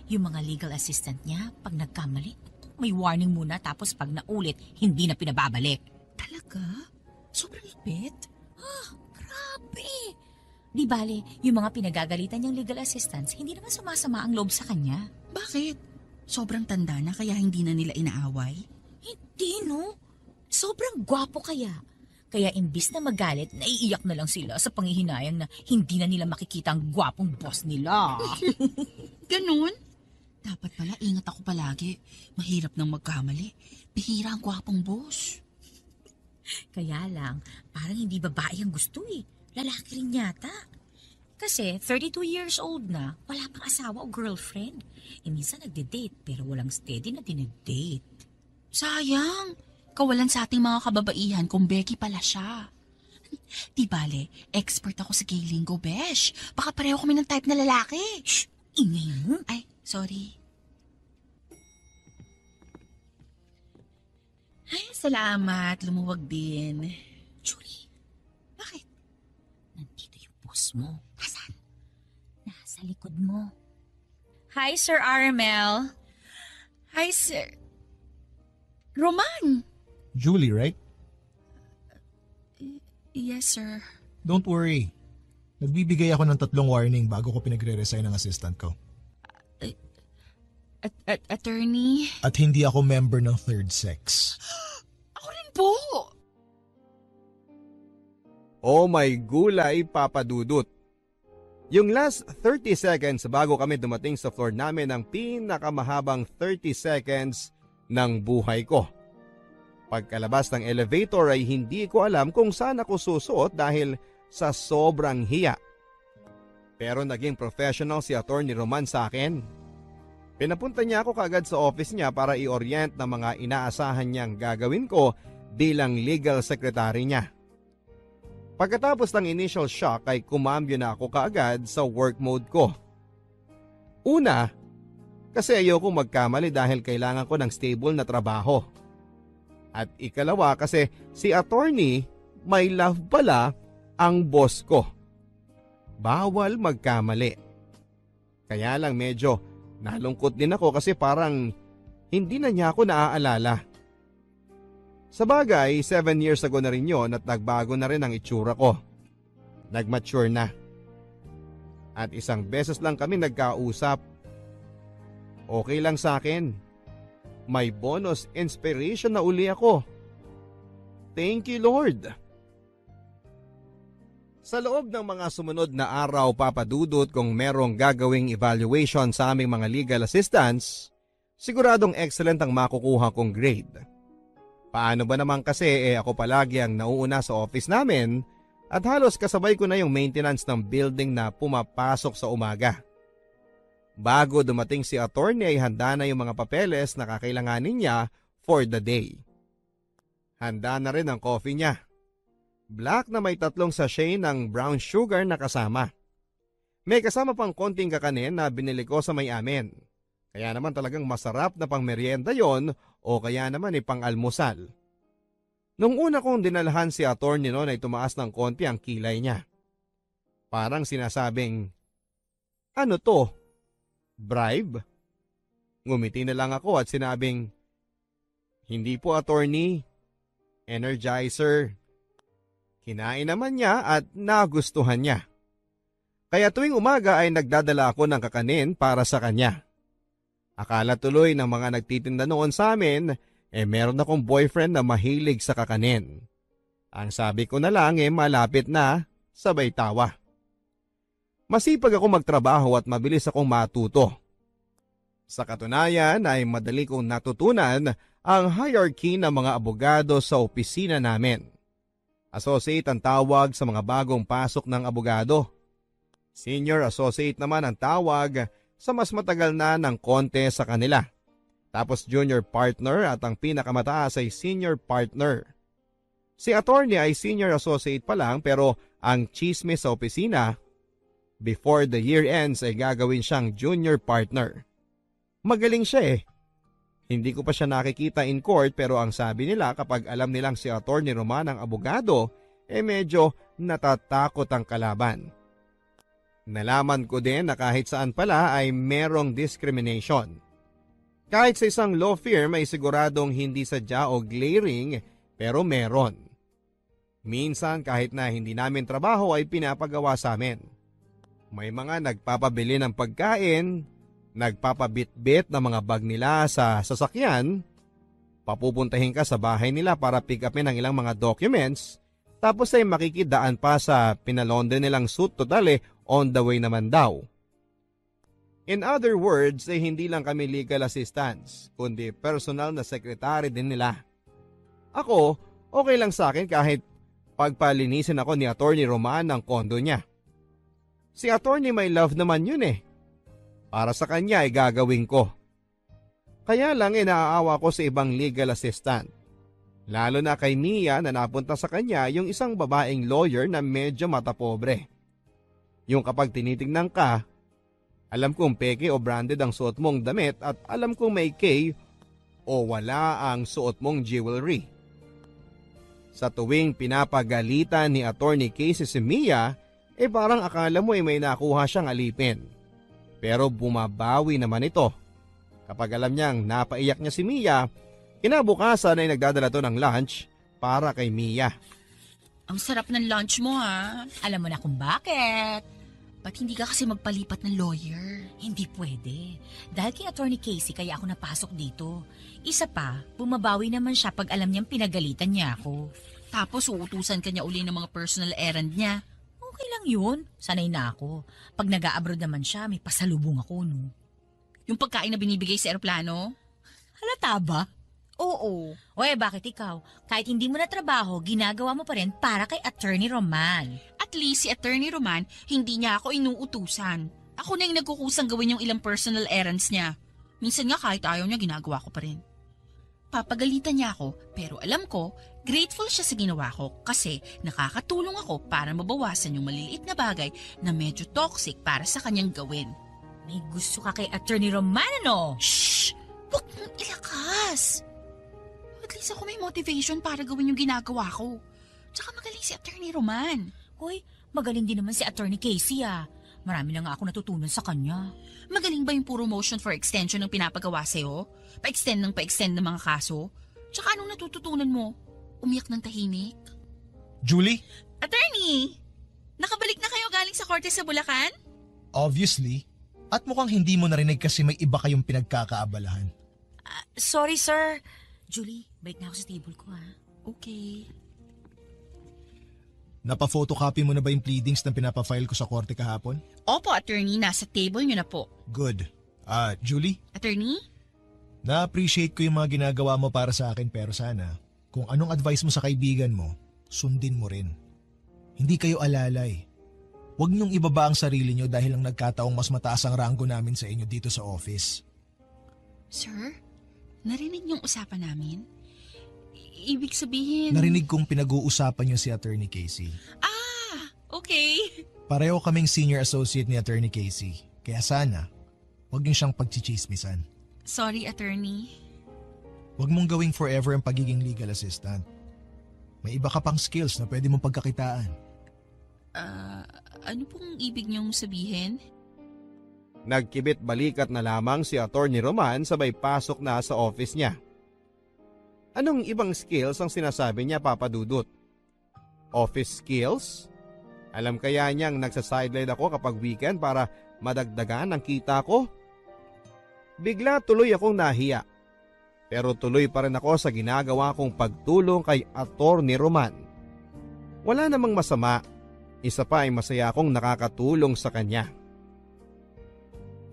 Yung mga legal assistant niya, pag nagkamali, may warning muna tapos pag naulit, hindi na pinababalik. Talaga? Sobrang lupit? Grabe! Di bale, yung mga pinagagalitan niyang legal assistants, hindi naman sumasama ang loob sa kanya. Bakit? Sobrang tanda na kaya hindi na nila inaaway? Hindi no? Sobrang gwapo kaya. Kaya imbis na magalit, naiiyak na lang sila sa panghihinayang na hindi na nila makikita ang gwapong boss nila. Ganun? Dapat pala ingat ako palagi. Mahirap nang magkamali. Bihira ang gwapong boss. Kaya lang, parang hindi babae ang gusto eh. Lalaki rin yata. Kasi 32 years old na, wala pang asawa o girlfriend. E minsan nagde-date pero walang steady na dinedate. Sayang! Kawalan sa ating mga kababaihan kung Becky pala siya. Di bale, expert ako sa gay lingo, besh. Baka pareho kami ng type na lalaki. Shh! Ingay mo. Ay, sorry. Ay, salamat. Lumuwag din. Julie, Bakit? nandito yung boss mo. Nasaan? Nasa likod mo. Hi, Sir Armel. Hi, sir. Roman! Julie, right? Yes, sir. Don't worry. Nagbibigay ako ng 3 warning bago ko pinagre-resign ng assistant ko. Attorney? At hindi ako member ng third sex. Ako rin po! Oh my gulay, Papa Dudut. Yung last 30 seconds bago kami dumating sa floor namin ang pinakamahabang 30 seconds ng buhay ko. Pagkalabas ng elevator ay hindi ko alam kung saan ako susuot dahil sa sobrang hiya. Pero naging professional si Attorney Roman sa akin. Pinapunta niya ako kagad sa office niya para i-orient ng mga inaasahan niyang gagawin ko bilang legal secretary niya. Pagkatapos ng initial shock ay kumambyo na ako kaagad sa work mode ko. Una, kasi ayoko magkamali dahil kailangan ko ng stable na trabaho. At ikalawa kasi si attorney may love pala ang boss ko. Bawal magkamali. Kaya lang medyo nalungkot din ako kasi parang hindi na niya ako naaalala. Sa bagay, 7 years ago na rin yun at nagbago na rin ang itsura ko. Nagmature na. At isang beses lang kami nagkausap. Okay lang sa akin. May bonus inspiration na uli ako. Thank you, Lord. Sa loob ng mga sumunod na araw, papadudot kung merong gagawing evaluation sa aming mga legal assistants, siguradong excellent ang makukuha kong grade. Paano ba naman kasi ako palagi ang nauuna sa office namin at halos kasabay ko na yung maintenance ng building na pumapasok sa umaga. Bago dumating si attorney ay handa na yung mga papeles na kakailanganin niya for the day. Handa na rin ang coffee niya. Black na may 3 sachet ng brown sugar na kasama. May kasama pang konting kakanin na binili ko sa may amin. Kaya naman talagang masarap na pang merienda yon o kaya naman pang almusal. Nung una kong dinalhan si attorney noon ay tumaas ng konti ang kilay niya. Parang sinasabing, "Ano to? Bribe?" Ngumiti na lang ako at sinabing, "Hindi po attorney, Energizer." Kinain naman niya at nagustuhan niya. Kaya tuwing umaga ay nagdadala ako ng kakanin para sa kanya. Akala tuloy ng mga nagtitinda noon sa amin, meron akong boyfriend na mahilig sa kakanin. Ang sabi ko na lang malapit na, sabay tawa. Masipag ako magtrabaho at mabilis akong matuto. Sa katunayan ay madali kong natutunan ang hierarchy ng mga abogado sa opisina namin. Associate ang tawag sa mga bagong pasok ng abogado. Senior associate naman ang tawag sa mas matagal na ng konti sa kanila. Tapos junior partner at ang pinakamataas ay senior partner. Si attorney ay senior associate pa lang pero ang chismis sa opisina, before the year ends ay gagawin siyang junior partner. Magaling siya Hindi ko pa siya nakikita in court pero ang sabi nila kapag alam nilang si attorney Roman ang abogado, medyo natatakot ang kalaban. Nalaman ko din na kahit saan pala ay merong discrimination. Kahit sa isang law firm ay siguradong hindi sadya o glaring pero meron. Minsan kahit na hindi namin trabaho ay pinapagawa sa amin. May mga nagpapabili ng pagkain, nagpapabitbit ng mga bag nila sa sasakyan, papupuntahin ka sa bahay nila para pick upin ang ilang mga documents, tapos ay makikidaan pa sa pinalonde nilang suit total on the way naman daw. In other words, hindi lang kami legal assistants, kundi personal na secretary din nila. Ako, okay lang sa akin kahit pagpalinisin ako ni Attorney Roman ng kondo niya. Si Attorney My Love naman yun Para sa kanya ay gagawin ko. Kaya lang naaawa ko sa ibang legal assistant. Lalo na kay Mia na napunta sa kanya yung isang babaeng lawyer na medyo matapobre. Yung kapag tinitingnan ka, alam kong peke o branded ang suot mong damit at alam kong may K o wala ang suot mong jewelry. Sa tuwing pinapagalitan ni Attorney Casey si Mia, parang akala mo may nakuha siyang alipin. Pero bumabawi naman ito. Kapag alam niyang napaiyak niya si Mia, kinabukasan ay nagdadala to ng lunch para kay Mia. Ang sarap ng lunch mo ha. Alam mo na kung bakit. Ba't hindi ka kasi magpalipat ng lawyer? Hindi pwede. Dahil kay Attorney Casey kaya ako napasok dito. Isa pa, bumabawi naman siya pag alam niyang pinagalitan niya ako. Tapos uutusan ka niya uli ng mga personal errand niya. Okay lang yun. Sanay na ako. Pag nag-a-abroad naman siya, may pasalubong ako, no? Yung pagkain na binibigay sa eroplano? Halata ba? Oo. Bakit ikaw? Kahit hindi mo na trabaho, ginagawa mo pa rin para kay Attorney Roman. At least si Attorney Roman, hindi niya ako inuutusan. Ako na yung nagkukusang gawin yung ilang personal errands niya. Minsan nga kahit ayaw niya, ginagawa ko pa rin. Papagalitan niya ako, pero alam ko, grateful siya sa ginawa ko kasi nakakatulong ako para mabawasan yung maliliit na bagay na medyo toxic para sa kanyang gawin. May gusto ka kay Attorney Roman, ano? Shh! Huwag mong ilakas! At least ako may motivation para gawin yung ginagawa ko. Tsaka magaling si Attorney Roman. Hoy, magaling din naman si Attorney Casey Marami na nga ako natutunan sa kanya. Magaling ba yung puro motion for extension ng pinapagawa sa'yo? Pa-extend ng mga kaso? Tsaka anong natututunan mo? Umiyak ng tahimik? Julie? Attorney! Nakabalik na kayo galing sa korte sa Bulacan? Obviously. At mukhang hindi mo narinig kasi may iba kayong pinagkakaabalahan. Sorry, sir. Julie, balik na ako sa table ko, Okay. Napa-photocopy mo na ba yung pleadings na pinapafile ko sa korte kahapon? Opo, attorney. Nasa table nyo na po. Good. Julie? Attorney? Na-appreciate ko yung mga ginagawa mo para sa akin pero sana, kung anong advice mo sa kaibigan mo, sundin mo rin. Hindi kayo alalay. Huwag niyong ibaba ang sarili niyo dahil lang nagkataong mas mataas ang ranggo namin sa inyo dito sa office. Sir, narinig niyong usapan namin? ibig sabihin? Narinig kong pinag-uusapan niyo si Attorney Casey. Okay. Pareho kaming senior associate ni Attorney Casey. Kaya sana, huwag niyo siyang pagchichismisan. Sorry, attorney. Huwag mong gawing forever ang pagiging legal assistant. May iba ka pang skills na pwede mong pagkakitaan. Ano pong ibig niyong sabihin? Nagkibit balikat na lamang si Attorney Roman sabay pasok na sa office niya. Anong ibang skills ang sinasabi niya, Papa Dudut? Office skills? Alam kaya niyang nagsa-sideline ako kapag weekend para madagdagan ang kita ko? Bigla tuloy akong nahiya. Pero tuloy pa rin ako sa ginagawa kong pagtulong kay Attorney Roman. Wala namang masama. Isa pa ay masaya akong nakakatulong sa kanya.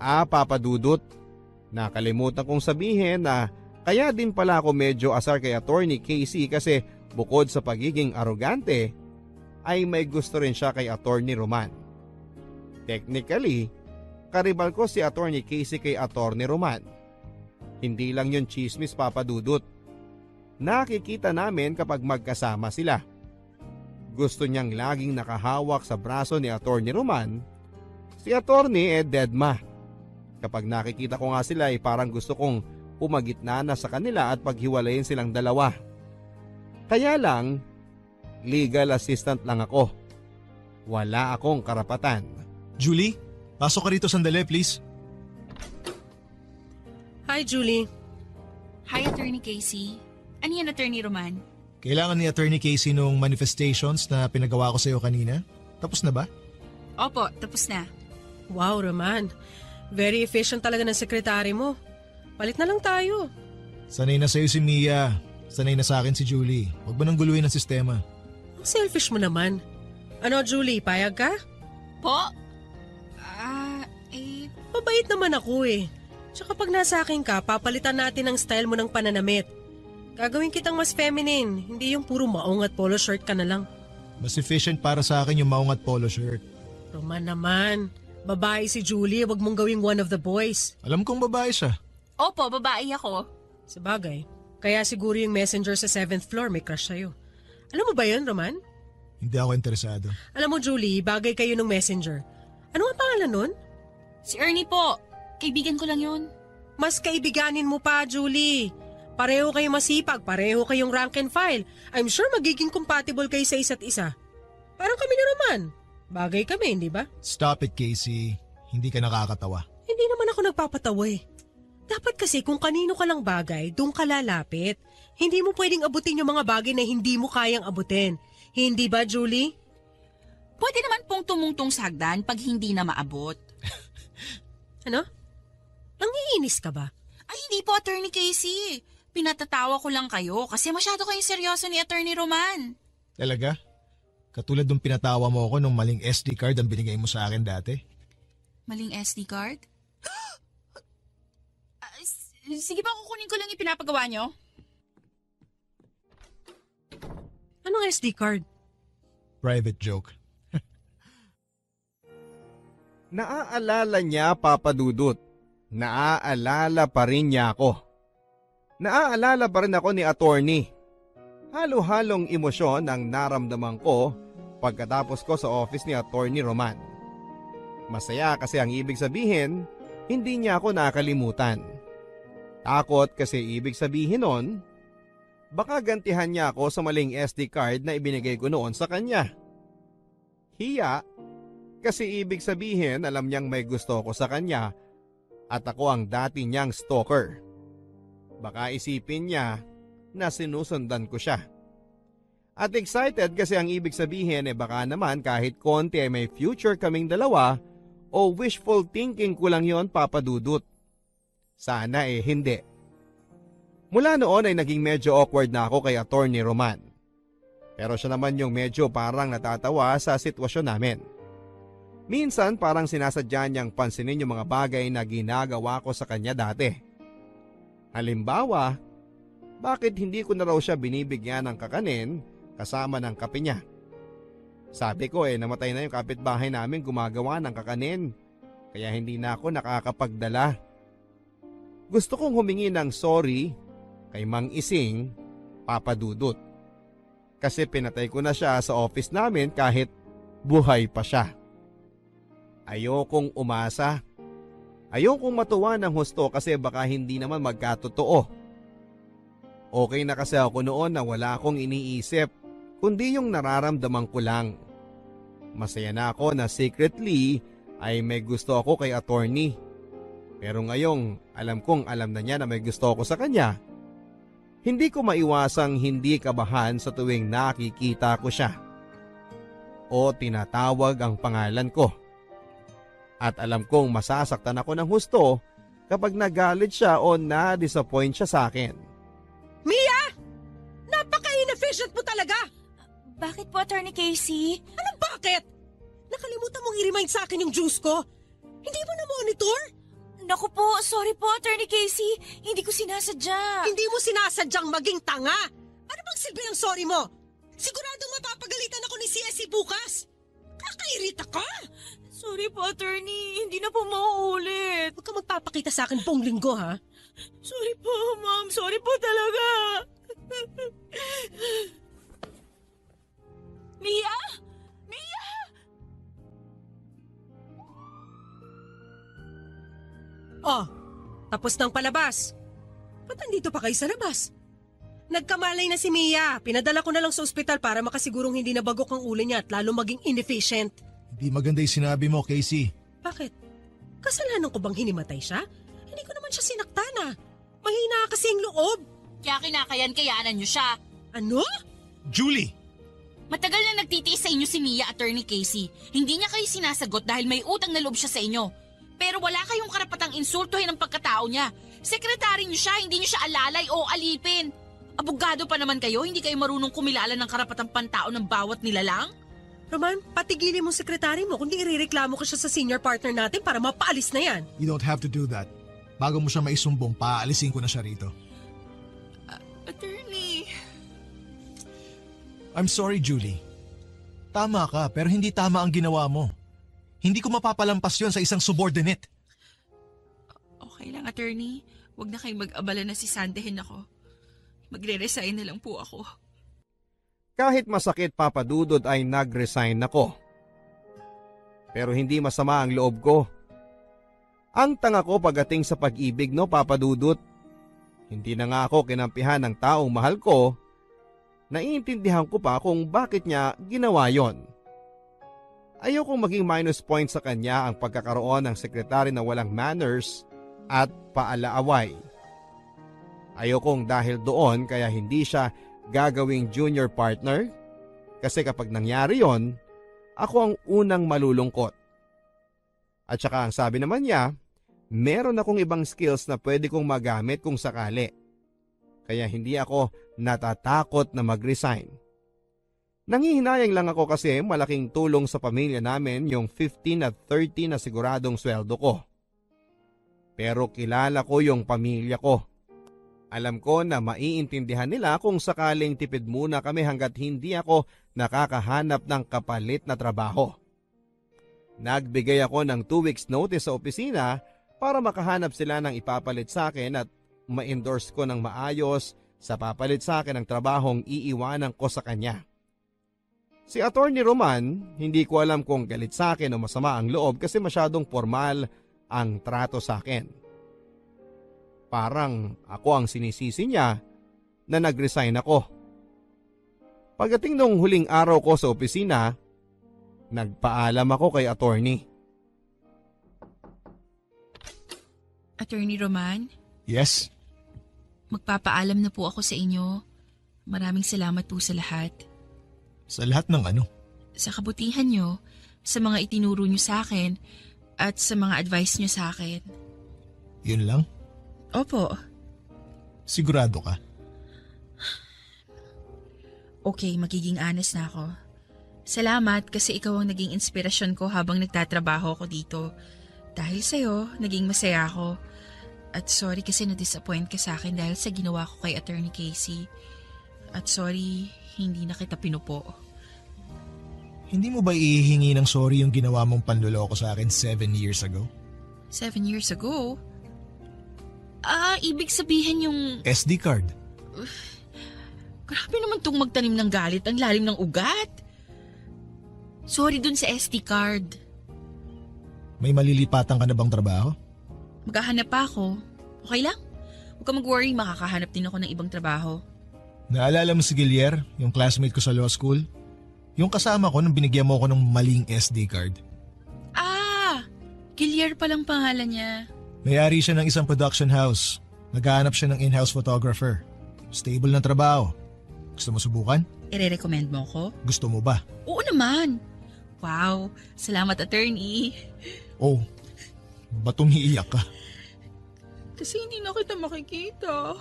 Papa Dudut, nakalimutan kong sabihin na kaya din pala ako medyo asar kay Attorney Casey kasi bukod sa pagiging arogante, ay may gusto rin siya kay Attorney Roman. Technically, karibal ko si Attorney Casey kay Attorney Roman. Hindi lang yun chismis, Papa Dudut. Nakikita namin kapag magkasama sila. Gusto niyang laging nakahawak sa braso ni Attorney Roman. Si Attorney deadma. Kapag nakikita ko nga sila ay parang gusto kong pumagitna na sa kanila at paghiwalayin silang dalawa. Kaya lang, legal assistant lang ako. Wala akong karapatan. Julie, pasok ka rito sandali please. Hi, Julie. Hi, Attorney Casey. Ano yan, Attorney Roman? Kailangan ni Attorney Casey nung manifestations na pinagawa ko sa iyo kanina. Tapos na ba? Opo, tapos na. Wow, Roman. Very efficient talaga ng sekretary mo. Palit na lang tayo. Sanay na sa'yo si Mia. Sanay na sa akin si Julie. Huwag mo nang guluhin ang sistema. Ang selfish mo naman. Ano, Julie, payag ka? Po? Mabait naman ako eh. Tsaka pag nasa akin ka, papalitan natin ang style mo ng pananamit. Gagawin kitang mas feminine, hindi yung puro maong at polo shirt ka na lang. Mas efficient para sa akin yung maong at polo shirt. Roman naman, babae si Julie, wag mong gawing one of the boys. Alam kong babae siya. Opo, babae ako. Sabagay, kaya siguro yung messenger sa 7th floor may crush sa'yo. Alam mo ba yun, Roman? Hindi ako interesado. Alam mo, Julie, bagay kayo ng messenger. Ano ang pangalan nun? Si Ernie po. Kaibigan ko lang yun. Mas kaibiganin mo pa, Julie. Pareho kayong masipag, pareho kayong rank and file. I'm sure magiging compatible kayo sa isa't isa. Parang kami ni Roman. Bagay kami, hindi ba? Stop it, Casey. Hindi ka nakakatawa. Hindi naman ako nagpapatawa eh. Dapat kasi kung kanino ka lang bagay, doon ka lalapit. Hindi mo pwedeng abutin yung mga bagay na hindi mo kayang abutin. Hindi ba, Julie? Pwede naman pong tumungtong sa hagdan pag hindi na maabot. Ano? Nangiinis ka ba? Ay, hindi po, Attorney Casey. Pinatatawa ko lang kayo kasi masyado kayong seryoso ni Attorney Roman. Talaga? Katulad nung pinatawa mo ako nung maling SD card ang binigay mo sa akin dati. Maling SD card? Sige ba, kukunin ko lang yung pinapagawa nyo? Anong SD card? Private joke. Naaalala niya, Papa Dudut. Naaalala pa rin niya ako. Naaalala pa rin ako ni Attorney. Halo-halong emosyon ang naramdaman ko pagkatapos ko sa office ni Attorney Roman. Masaya kasi ang ibig sabihin, hindi niya ako nakalimutan. Takot kasi ibig sabihin nun, baka gantihan niya ako sa maling SD card na ibinigay ko noon sa kanya. Hiya, kasi ibig sabihin alam niyang may gusto ko sa kanya at ako ang dati niyang stalker. Baka isipin niya na sinusundan ko siya. At excited kasi ang ibig sabihin baka naman kahit konti ay may future kaming dalawa o wishful thinking ko lang yon, Papa Dudut. Sana hindi. Mula noon ay naging medyo awkward na ako kay Attorney Roman. Pero siya naman yung medyo parang natatawa sa sitwasyon namin. Minsan parang sinasadya niyang pansinin yung mga bagay na ginagawa ko sa kanya dati. Halimbawa, bakit hindi ko na raw siya binibigyan ng kakanin kasama ng kape niya? Sabi ko namatay na yung kapitbahay namin gumagawa ng kakanin, kaya hindi na ako nakakapagdala. Gusto kong humingi ng sorry kay Mang Ising Papa Dudut. Kasi pinatay ko na siya sa office namin kahit buhay pa siya. Ayokong umasa. Ayokong matuwa ng husto kasi baka hindi naman magkatotoo. Okay na kasi ako noon na wala akong iniisip, kundi yung nararamdaman ko lang. Masaya na ako na secretly ay may gusto ako kay attorney. Pero ngayong alam kong alam na niya na may gusto ako sa kanya, hindi ko maiwasang hindi kabahan sa tuwing nakikita ko siya o tinatawag ang pangalan ko. At alam kong masasaktan ako ng husto kapag nagalit siya o na-disappoint siya sa akin. Mia! Napaka-inefficient mo talaga! Bakit po, Attorney Casey? Anong bakit? Nakalimutan mong i-remind sa akin yung juice ko. Hindi mo na-monitor? Naku po, sorry po, Attorney Casey. Hindi ko sinasadya. Hindi mo sinasadyang maging tanga. Ano bang silbi ng sorry mo? Siguradong mapapagalitan ako ni CSC bukas. Kakairita ka! Sorry po, Attorney. Hindi na po mauulit. Huwag ka magpapakita sa akin buong linggo, ha? Sorry po, Ma'am. Sorry po talaga. Mia? Mia? Oh, tapos ng palabas. Ba't nandito pa kayo sa labas? Nagkamalay na si Mia. Pinadala ko na lang sa ospital para makasigurong hindi na bagok ang ulo niya at lalo maging inefficient. Hindi maganda yung sinabi mo, Casey. Bakit? Kasalanan ko bang hinimatay siya? Hindi ko naman siya sinaktan. Mahina kasi ang loob. Kaya kinakayan-kayanan niyo siya. Ano? Julie! Matagal na nagtitiis sa inyo si Mia, Attorney Casey. Hindi niya kayo sinasagot dahil may utang na loob siya sa inyo. Pero wala kayong karapatang insultuhin ang pagkatao niya. Sekretary niyo siya, hindi niyo siya alalay o alipin. Abogado pa naman kayo, hindi kayo marunong kumilala ng karapatang pantao ng bawat nilalang? Roman, patigilin mo sekretary mo kundi irereklamo ko siya sa senior partner natin para mapaalis na yan. You don't have to do that. Bago mo siya maisumbong, paalisin ko na siya rito. Attorney... I'm sorry, Julie. Tama ka, pero hindi tama ang ginawa mo. Hindi ko mapapalampas yon sa isang subordinate. Okay lang, Attorney. Huwag na kayong mag-abala na sisandehin ako. Magre-resign na lang po ako. Kahit masakit, Papa Dudut, ay nag-resign ako. Pero hindi masama ang loob ko. Ang tanga ko pagdating sa pag-ibig, no, Papa Dudut. Hindi na nga ako kinampihan ng taong mahal ko. Naiintindihan ko pa kung bakit niya ginawa yon. Ayokong maging minus point sa kanya ang pagkakaroon ng sekretary na walang manners at paalaaway. Ayokong dahil doon kaya hindi siya gagawing junior partner kasi kapag nangyari yon, ako ang unang malulungkot. At saka ang sabi naman niya, meron akong ibang skills na pwede kong magamit kung sakali. Kaya hindi ako natatakot na mag-resign. Nangihinayang lang ako kasi malaking tulong sa pamilya namin yung 15 at 30 na siguradong sweldo ko. Pero kilala ko yung pamilya ko. Alam ko na maiintindihan nila kung sakaling tipid muna kami hanggat hindi ako nakakahanap ng kapalit na trabaho. Nagbigay ako ng 2 weeks notice sa opisina para makahanap sila ng ipapalit sa akin at ma-endorse ko ng maayos sa papalit sa akin ng trabahong iiwanan ko sa kanya. Si Attorney Roman, hindi ko alam kung galit sa akin o masama ang loob kasi masyadong formal ang trato sa akin. Parang ako ang sinisisi niya na nag-resign ako. Pagdating nung huling araw ko sa opisina, nagpaalam ako kay Attorney. Attorney Roman? Yes? Magpapaalam na po ako sa inyo. Maraming salamat po sa lahat. Sa lahat ng ano? Sa kabutihan nyo, sa mga itinuro nyo sa akin, at sa mga advice nyo sa akin. Yun lang? Opo. Sigurado ka? Okay, magiging honest na ako. Salamat kasi ikaw ang naging inspirasyon ko habang nagtatrabaho ako dito. Dahil sa'yo, naging masaya ako. At sorry kasi na-disappoint ka sa akin dahil sa ginawa ko kay Attorney Casey. At sorry, hindi na kita pinupo. Hindi mo ba ihihingi ng sorry yung ginawa mong panluloko sa akin 7 years ago? 7 years ago? Ibig sabihin yung... SD card. Grabe naman tong magtanim ng galit. Ang lalim ng ugat. Sorry dun sa SD card. May malilipatan ka na bang trabaho? Maghahanap pa ako. Okay lang? Huwag ka mag-worry, makakahanap din ako ng ibang trabaho. Naalala mo si Gilier, yung classmate ko sa law school? Yung kasama ko nung binigyan mo ko ng maling SD card. Ah! Gilier palang pangalan niya. May-ari siya ng isang production house. Naghahanap siya ng in-house photographer. Stable na trabaho. Gusto mo subukan? I-recommend mo ko? Gusto mo ba? Oo naman. Wow, salamat attorney. Oh, ba't umiiyak ka? Kasi hindi na kita makikita.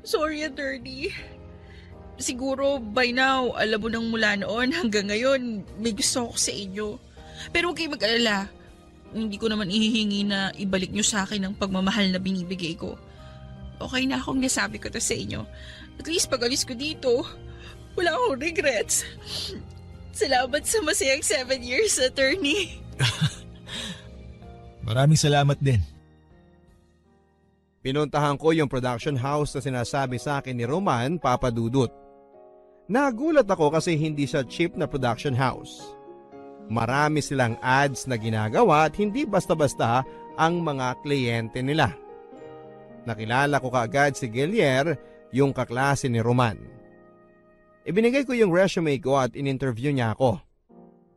Sorry attorney. Siguro by now, alam mo nang mula noon hanggang ngayon, may gusto ako sa inyo. Pero huwag kayong mag-alala. Hindi ko naman ihihingi na ibalik nyo sa akin ang pagmamahal na binibigay ko. Okay na akong nasabi ko to sa inyo. At least pag alis ko dito, wala akong regrets. Salamat sa masayang 7 years, attorney. Maraming salamat din. Pinuntahan ko yung production house na sinasabi sa akin ni Roman, Papa Dudut. Nagulat ako kasi hindi siya cheap na production house. Marami silang ads na ginagawa at hindi basta-basta ang mga kliyente nila. Nakilala ko kaagad si Gilier, yung kaklase ni Roman. Ibinigay ko yung resume ko at in-interview niya ako.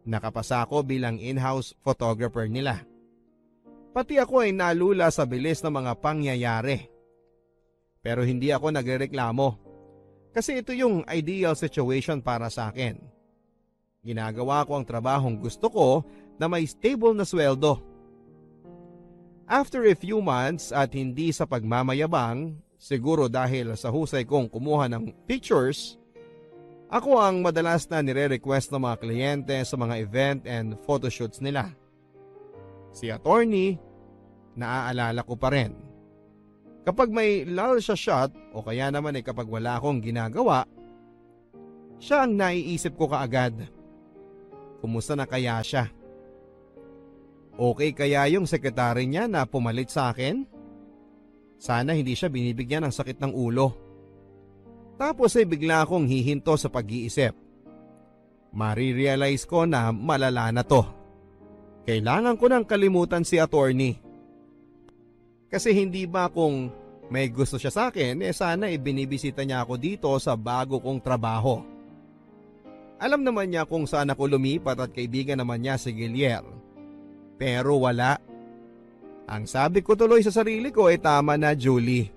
Nakapasa ako bilang in-house photographer nila. Pati ako ay nalula sa bilis ng mga pangyayari. Pero hindi ako nagrereklamo. Kasi ito yung ideal situation para sa akin. Ginagawa ko ang trabahong gusto ko na may stable na sweldo. After a few months at hindi sa pagmamayabang, siguro dahil sa husay kong kumuha ng pictures, ako ang madalas na nire-request ng mga kliyente sa mga event and photoshoots nila. Si attorney, naaalala ko pa rin. Kapag may lull sa shot o kaya naman ay kapag wala akong ginagawa, siya ang naiisip ko kaagad. Kumusta na kaya siya? Okay kaya yung sekretary niya na pumalit sa akin? Sana hindi siya binibigyan ng sakit ng ulo. Tapos ay bigla akong hihinto sa pag-iisip. Marirealize ko na malala na to. Kailangan ko nang kalimutan si attorney. Kasi hindi ba kung may gusto siya sa akin, sana ibinibisita niya ako dito sa bago kong trabaho. Alam naman niya kung saan ako lumipat at kaibigan naman niya si Gilier. Pero wala. Ang sabi ko tuloy sa sarili ko ay tama na, Julie.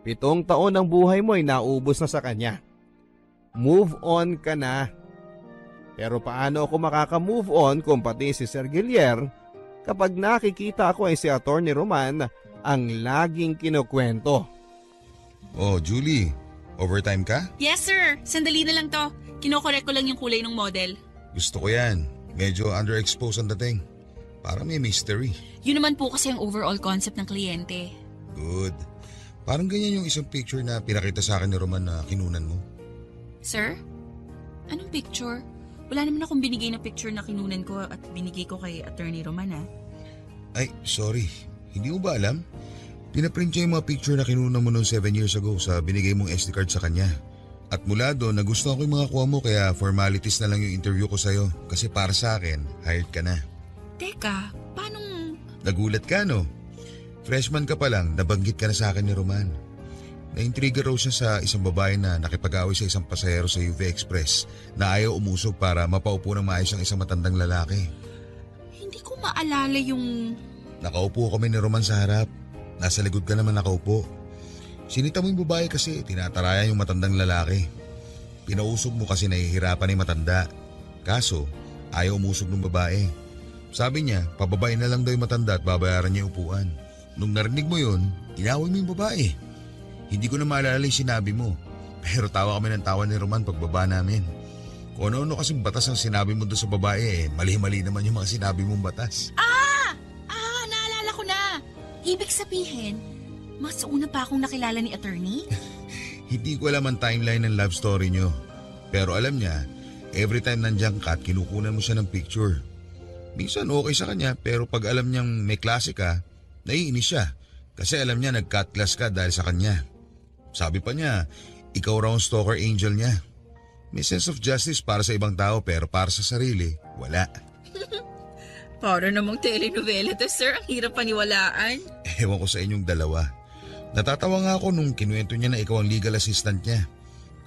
7 taon ng buhay mo ay naubos na sa kanya. Move on ka na. Pero paano ako makaka-move on kung pati si Sir Gilier kapag nakikita ko ay si Attorney Roman ang laging kinukwento? Oh, Julie, overtime ka? Yes sir, sandali na lang to. Kinokorek ko lang yung kulay ng model. Gusto ko yan. Medyo underexposed ang dating. Para may mystery. Yun naman po kasi ang overall concept ng kliyente. Good. Parang ganyan yung isang picture na pinakita sa akin ni Roman na kinunan mo. Sir? Anong picture? Wala naman akong binigay na picture na kinunan ko at binigay ko kay Attorney Roman Ay, sorry. Hindi mo ba alam? Pinaprint niya yung mga picture na kinunan mo noong 7 years ago sa binigay mong SD card sa kanya. At mula doon, nagustuhan ko yung mga kuha mo kaya formalities na lang yung interview ko sa'yo. Kasi para sa akin, hired ka na. Teka, paanong... Nagulat ka, no? Freshman ka pa lang, nabanggit ka na sa akin ni Roman. Naintriga raw siya sa isang babae na nakipag-away sa isang pasahero sa UV Express na ayaw umusog para mapaupo ng maayos ang isang matandang lalaki. Hindi ko maalala yung... Nakaupo kami ni Roman sa harap. Nasa likod ka naman nakaupo. Sinita mo yung babae kasi tinatarayan yung matandang lalaki. Pinausog mo kasi nahihirapan yung matanda. Kaso, ayaw umusog ng babae. Sabi niya, pababain na lang daw yung matanda at babayaran niya yung upuan. Nung narinig mo yun, inaway mo yung babae. Hindi ko na maalala yung sinabi mo. Pero tawa kami ng tawa ni Roman pagbaba namin. Kung ano-ano kasing batas ang sinabi mo doon sa babae, mali-mali naman yung mga sinabi mong batas. Naalala ko na! Ibig sabihin, mas una pa akong nakilala ni attorney? Hindi ko alam ang timeline ng love story nyo. Pero alam niya, every time nandiyan ka at kinukunan mo siya ng picture. Minsan okay sa kanya pero pag alam niyang may klase ka, naiinis siya. Kasi alam niya nag-cut class ka dahil sa kanya. Sabi pa niya, ikaw raw ang stalker angel niya. May sense of justice para sa ibang tao pero para sa sarili, wala. Para namang telenovela to, sir. Ang hirap paniwalaan. Ewan ko sa inyong dalawa. Natatawa nga ako nung kinuwento niya na ikaw ang legal assistant niya.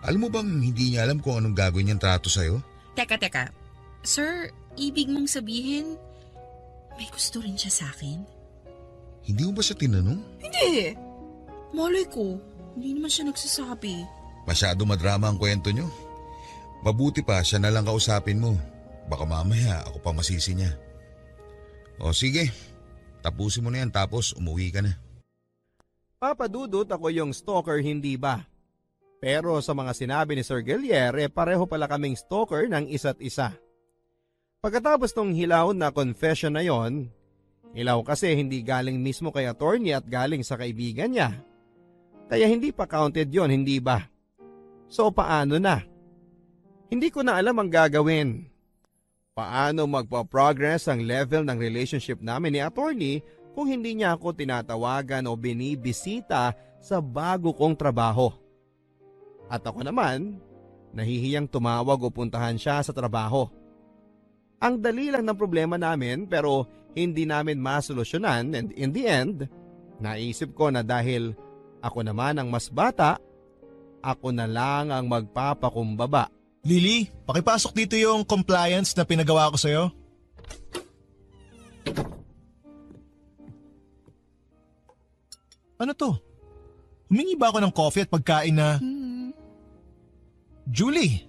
Alam mo bang hindi niya alam kung anong gagawin niyang trato sa'yo? Teka. Sir, ibig mong sabihin, may gusto rin siya sa akin? Hindi mo ba siya tinanong? Hindi. Malay ko, hindi naman siya nagsasabi. Masyado madrama ang kwento niyo. Mabuti pa siya na lang kausapin mo. Baka mamaya ako pang masisi niya. O sige, tapusin mo na yan tapos umuwi ka na. Papa Dudut, ako yung stalker, hindi ba? Pero sa mga sinabi ni Sir Guillier, pareho pala kaming stalker ng isa't isa. Pagkatapos ng hilaw na confession na yon, hilaw kasi hindi galing mismo kay attorney at galing sa kaibigan niya. Kaya hindi pa counted yon, hindi ba? So paano na? Hindi ko na alam ang gagawin. Paano magpa-progress ang level ng relationship namin ni attorney kung hindi niya ako tinatawagan o binibisita sa bago kong trabaho? At ako naman, nahihiyang tumawag o puntahan siya sa trabaho. Ang dali lang ng problema namin pero hindi namin masolusyonan and in the end, naisip ko na dahil ako naman ang mas bata, ako na lang ang magpapakumbaba. Lily, pakipasok dito yung compliance na pinagawa ko sa'yo. Ano to? Humingi ba ako ng coffee at pagkain na... Julie!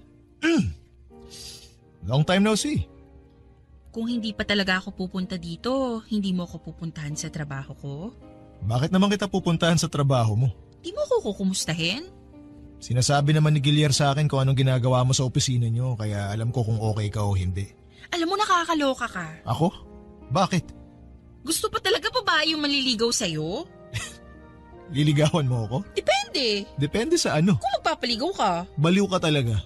Long time no see. Kung hindi pa talaga ako pupunta dito, hindi mo ako pupuntahan sa trabaho ko? Bakit naman kita pupuntahan sa trabaho mo? Di mo ako kukumustahin? Sinasabi naman ni Guillier sa akin kung anong ginagawa mo sa opisina niyo kaya alam ko kung okay ka o hindi. Alam mo, nakakaloka ka. Ako? Bakit? Gusto pa talaga babae yung manliligaw sa'yo? Liligawan mo ako? Depende. Depende sa ano. Kung magpapaligaw ka. Baliw ka talaga.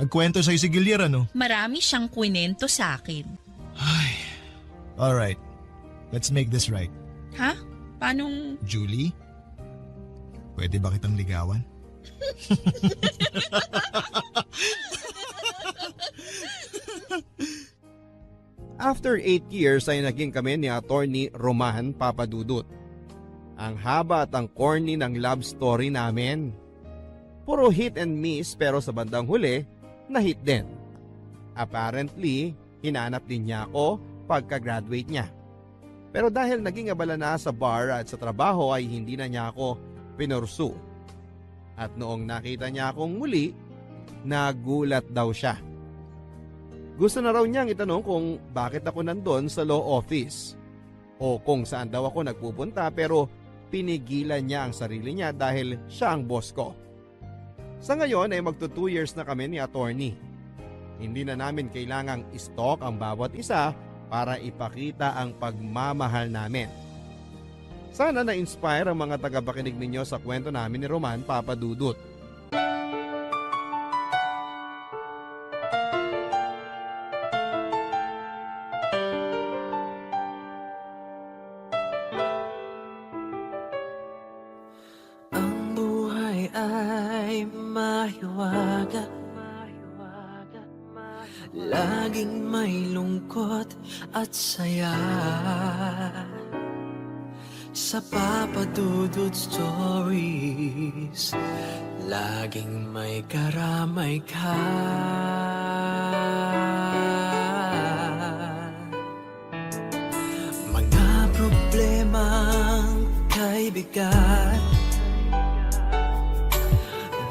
Nagkwento sa'yo si Guillier ano? Marami siyang kwento sa akin. Ay, alright. Let's make this right. Ha? Paanong... Julie? Pwede ba kitang ligawan? After 8 years ay naging kami ni attorney Roman Papadudut. Ang haba at ang corny ng love story namin. Puro hit and miss pero sa bandang huli, na-hit din. Apparently, hinanap din niya ako pagka-graduate niya. Pero dahil naging abala na sa bar at sa trabaho ay hindi na niya ako pinursu. At noong nakita niya akong muli, nagulat daw siya. Gusto na raw niyang itanong kung bakit ako nandun sa law office o kung saan daw ako nagpupunta pero pinigilan niya ang sarili niya dahil siya ang boss ko. Sa ngayon ay magto 2 years na kami ni attorney. Hindi na namin kailangang i-stalk ang bawat isa para ipakita ang pagmamahal namin. Sana na-inspire ang mga tagapakinig ninyo sa kwento namin ni Roman Papadudut. Ang buhay ay mahiwaga, laging may lungkot at saya. Sa Papadudut Stories, laging may karamay ka. Mga problemang kaibigan,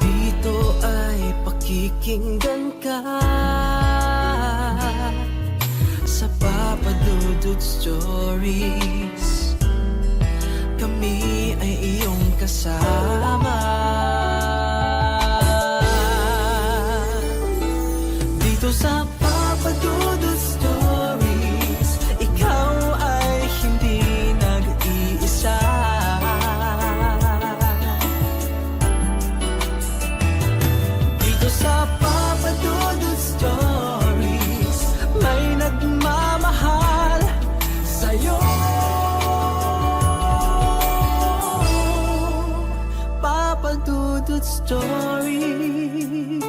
dito ay pakikinggan ka. Sa Papadudut Stories, kami ay iyong kasama. Dito sa Papadudut Stories, ikaw ay hindi nag-iisa. Dito sa Papadudut Stories, may nagmamahal sa'yo. Papadudut Dudut Stories.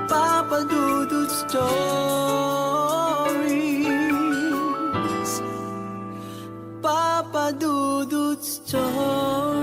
Papa Dudut Stories. Papa Dudut Stories.